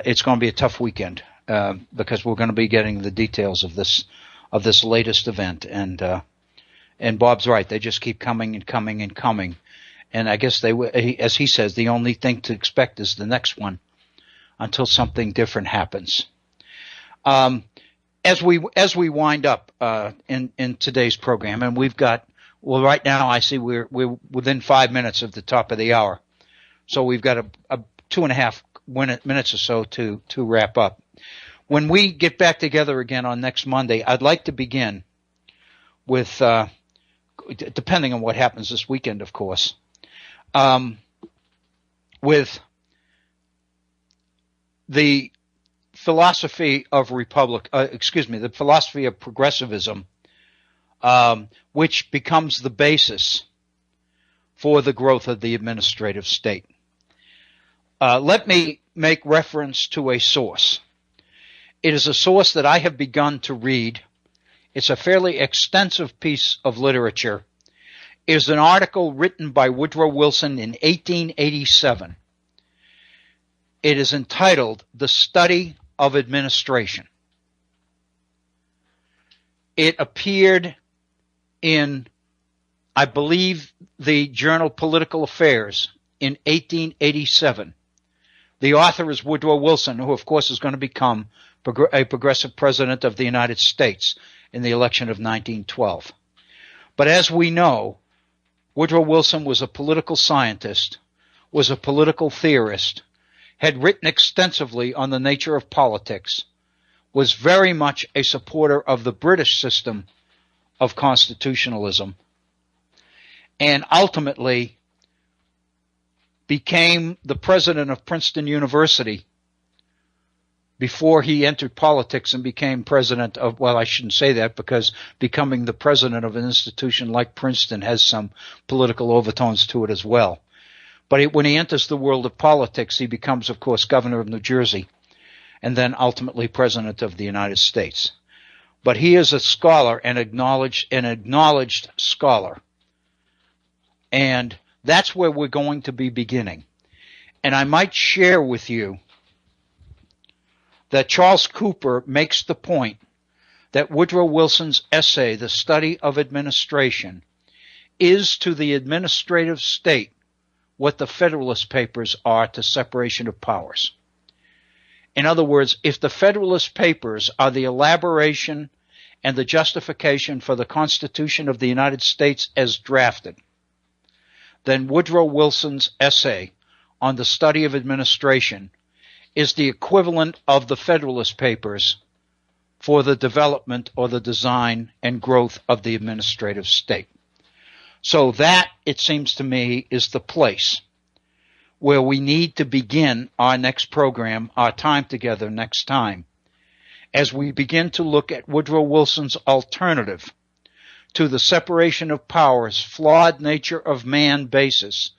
it's going to be a tough weekend because we're going to be getting the details of this latest event, and Bob's right. They just keep coming and coming and coming, and I guess as he says, the only thing to expect is the next one until something different happens. As we wind up in today's program, and we've got right now I see we're within 5 minutes of the top of the hour. So we've got a 2.5 minutes or so to wrap up. When we get back together again on next Monday, I'd like to begin with, depending on what happens this weekend, of course, with the philosophy of the philosophy of progressivism, which becomes the basis for the growth of the administrative state. Let me make reference to a source. It is a source that I have begun to read. It's a fairly extensive piece of literature. It is an article written by Woodrow Wilson in 1887. It is entitled The Study of Administration. It appeared in, I believe, the journal Political Affairs in 1887. The author is Woodrow Wilson, who, of course, is going to become a progressive president of the United States in the election of 1912. But as we know, Woodrow Wilson was a political scientist, was a political theorist, had written extensively on the nature of politics, was very much a supporter of the British system of constitutionalism, and ultimately became the president of Princeton University before he entered politics and became president of, well, I shouldn't say that, because becoming the president of an institution like Princeton has some political overtones to it as well. But when he enters the world of politics, he becomes, of course, governor of New Jersey and then ultimately president of the United States. But he is a scholar, an acknowledged scholar. And that's where we're going to be beginning. And I might share with you that Charles Cooper makes the point that Woodrow Wilson's essay, The Study of Administration, is to the administrative state what the Federalist Papers are to separation of powers. In other words, if the Federalist Papers are the elaboration and the justification for the Constitution of the United States as drafted, then Woodrow Wilson's essay on the study of administration is the equivalent of the Federalist Papers for the development or the design and growth of the administrative state. So that, it seems to me, is the place where we need to begin our next program, our time together next time, as we begin to look at Woodrow Wilson's alternative to the separation of powers, flawed nature of man basis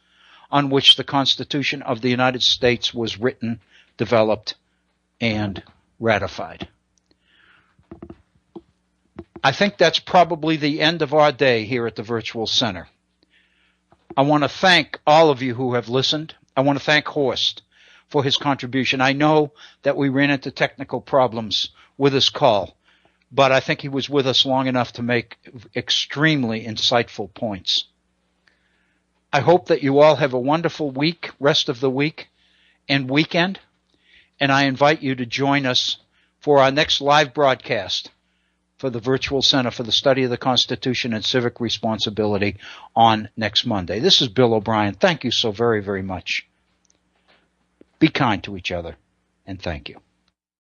on which the Constitution of the United States was written, developed, and ratified. I think that's probably the end of our day here at the Virtual Center. I want to thank all of you who have listened. I want to thank Horst for his contribution. I know that we ran into technical problems with his call, but I think he was with us long enough to make extremely insightful points. I hope that you all have a wonderful week, rest of the week and weekend, and I invite you to join us for our next live broadcast for the Virtual Center for the Study of the Constitution and Civic Responsibility on next Monday. This is Bill O'Brien. Thank you so very, very much. Be kind to each other, and thank you.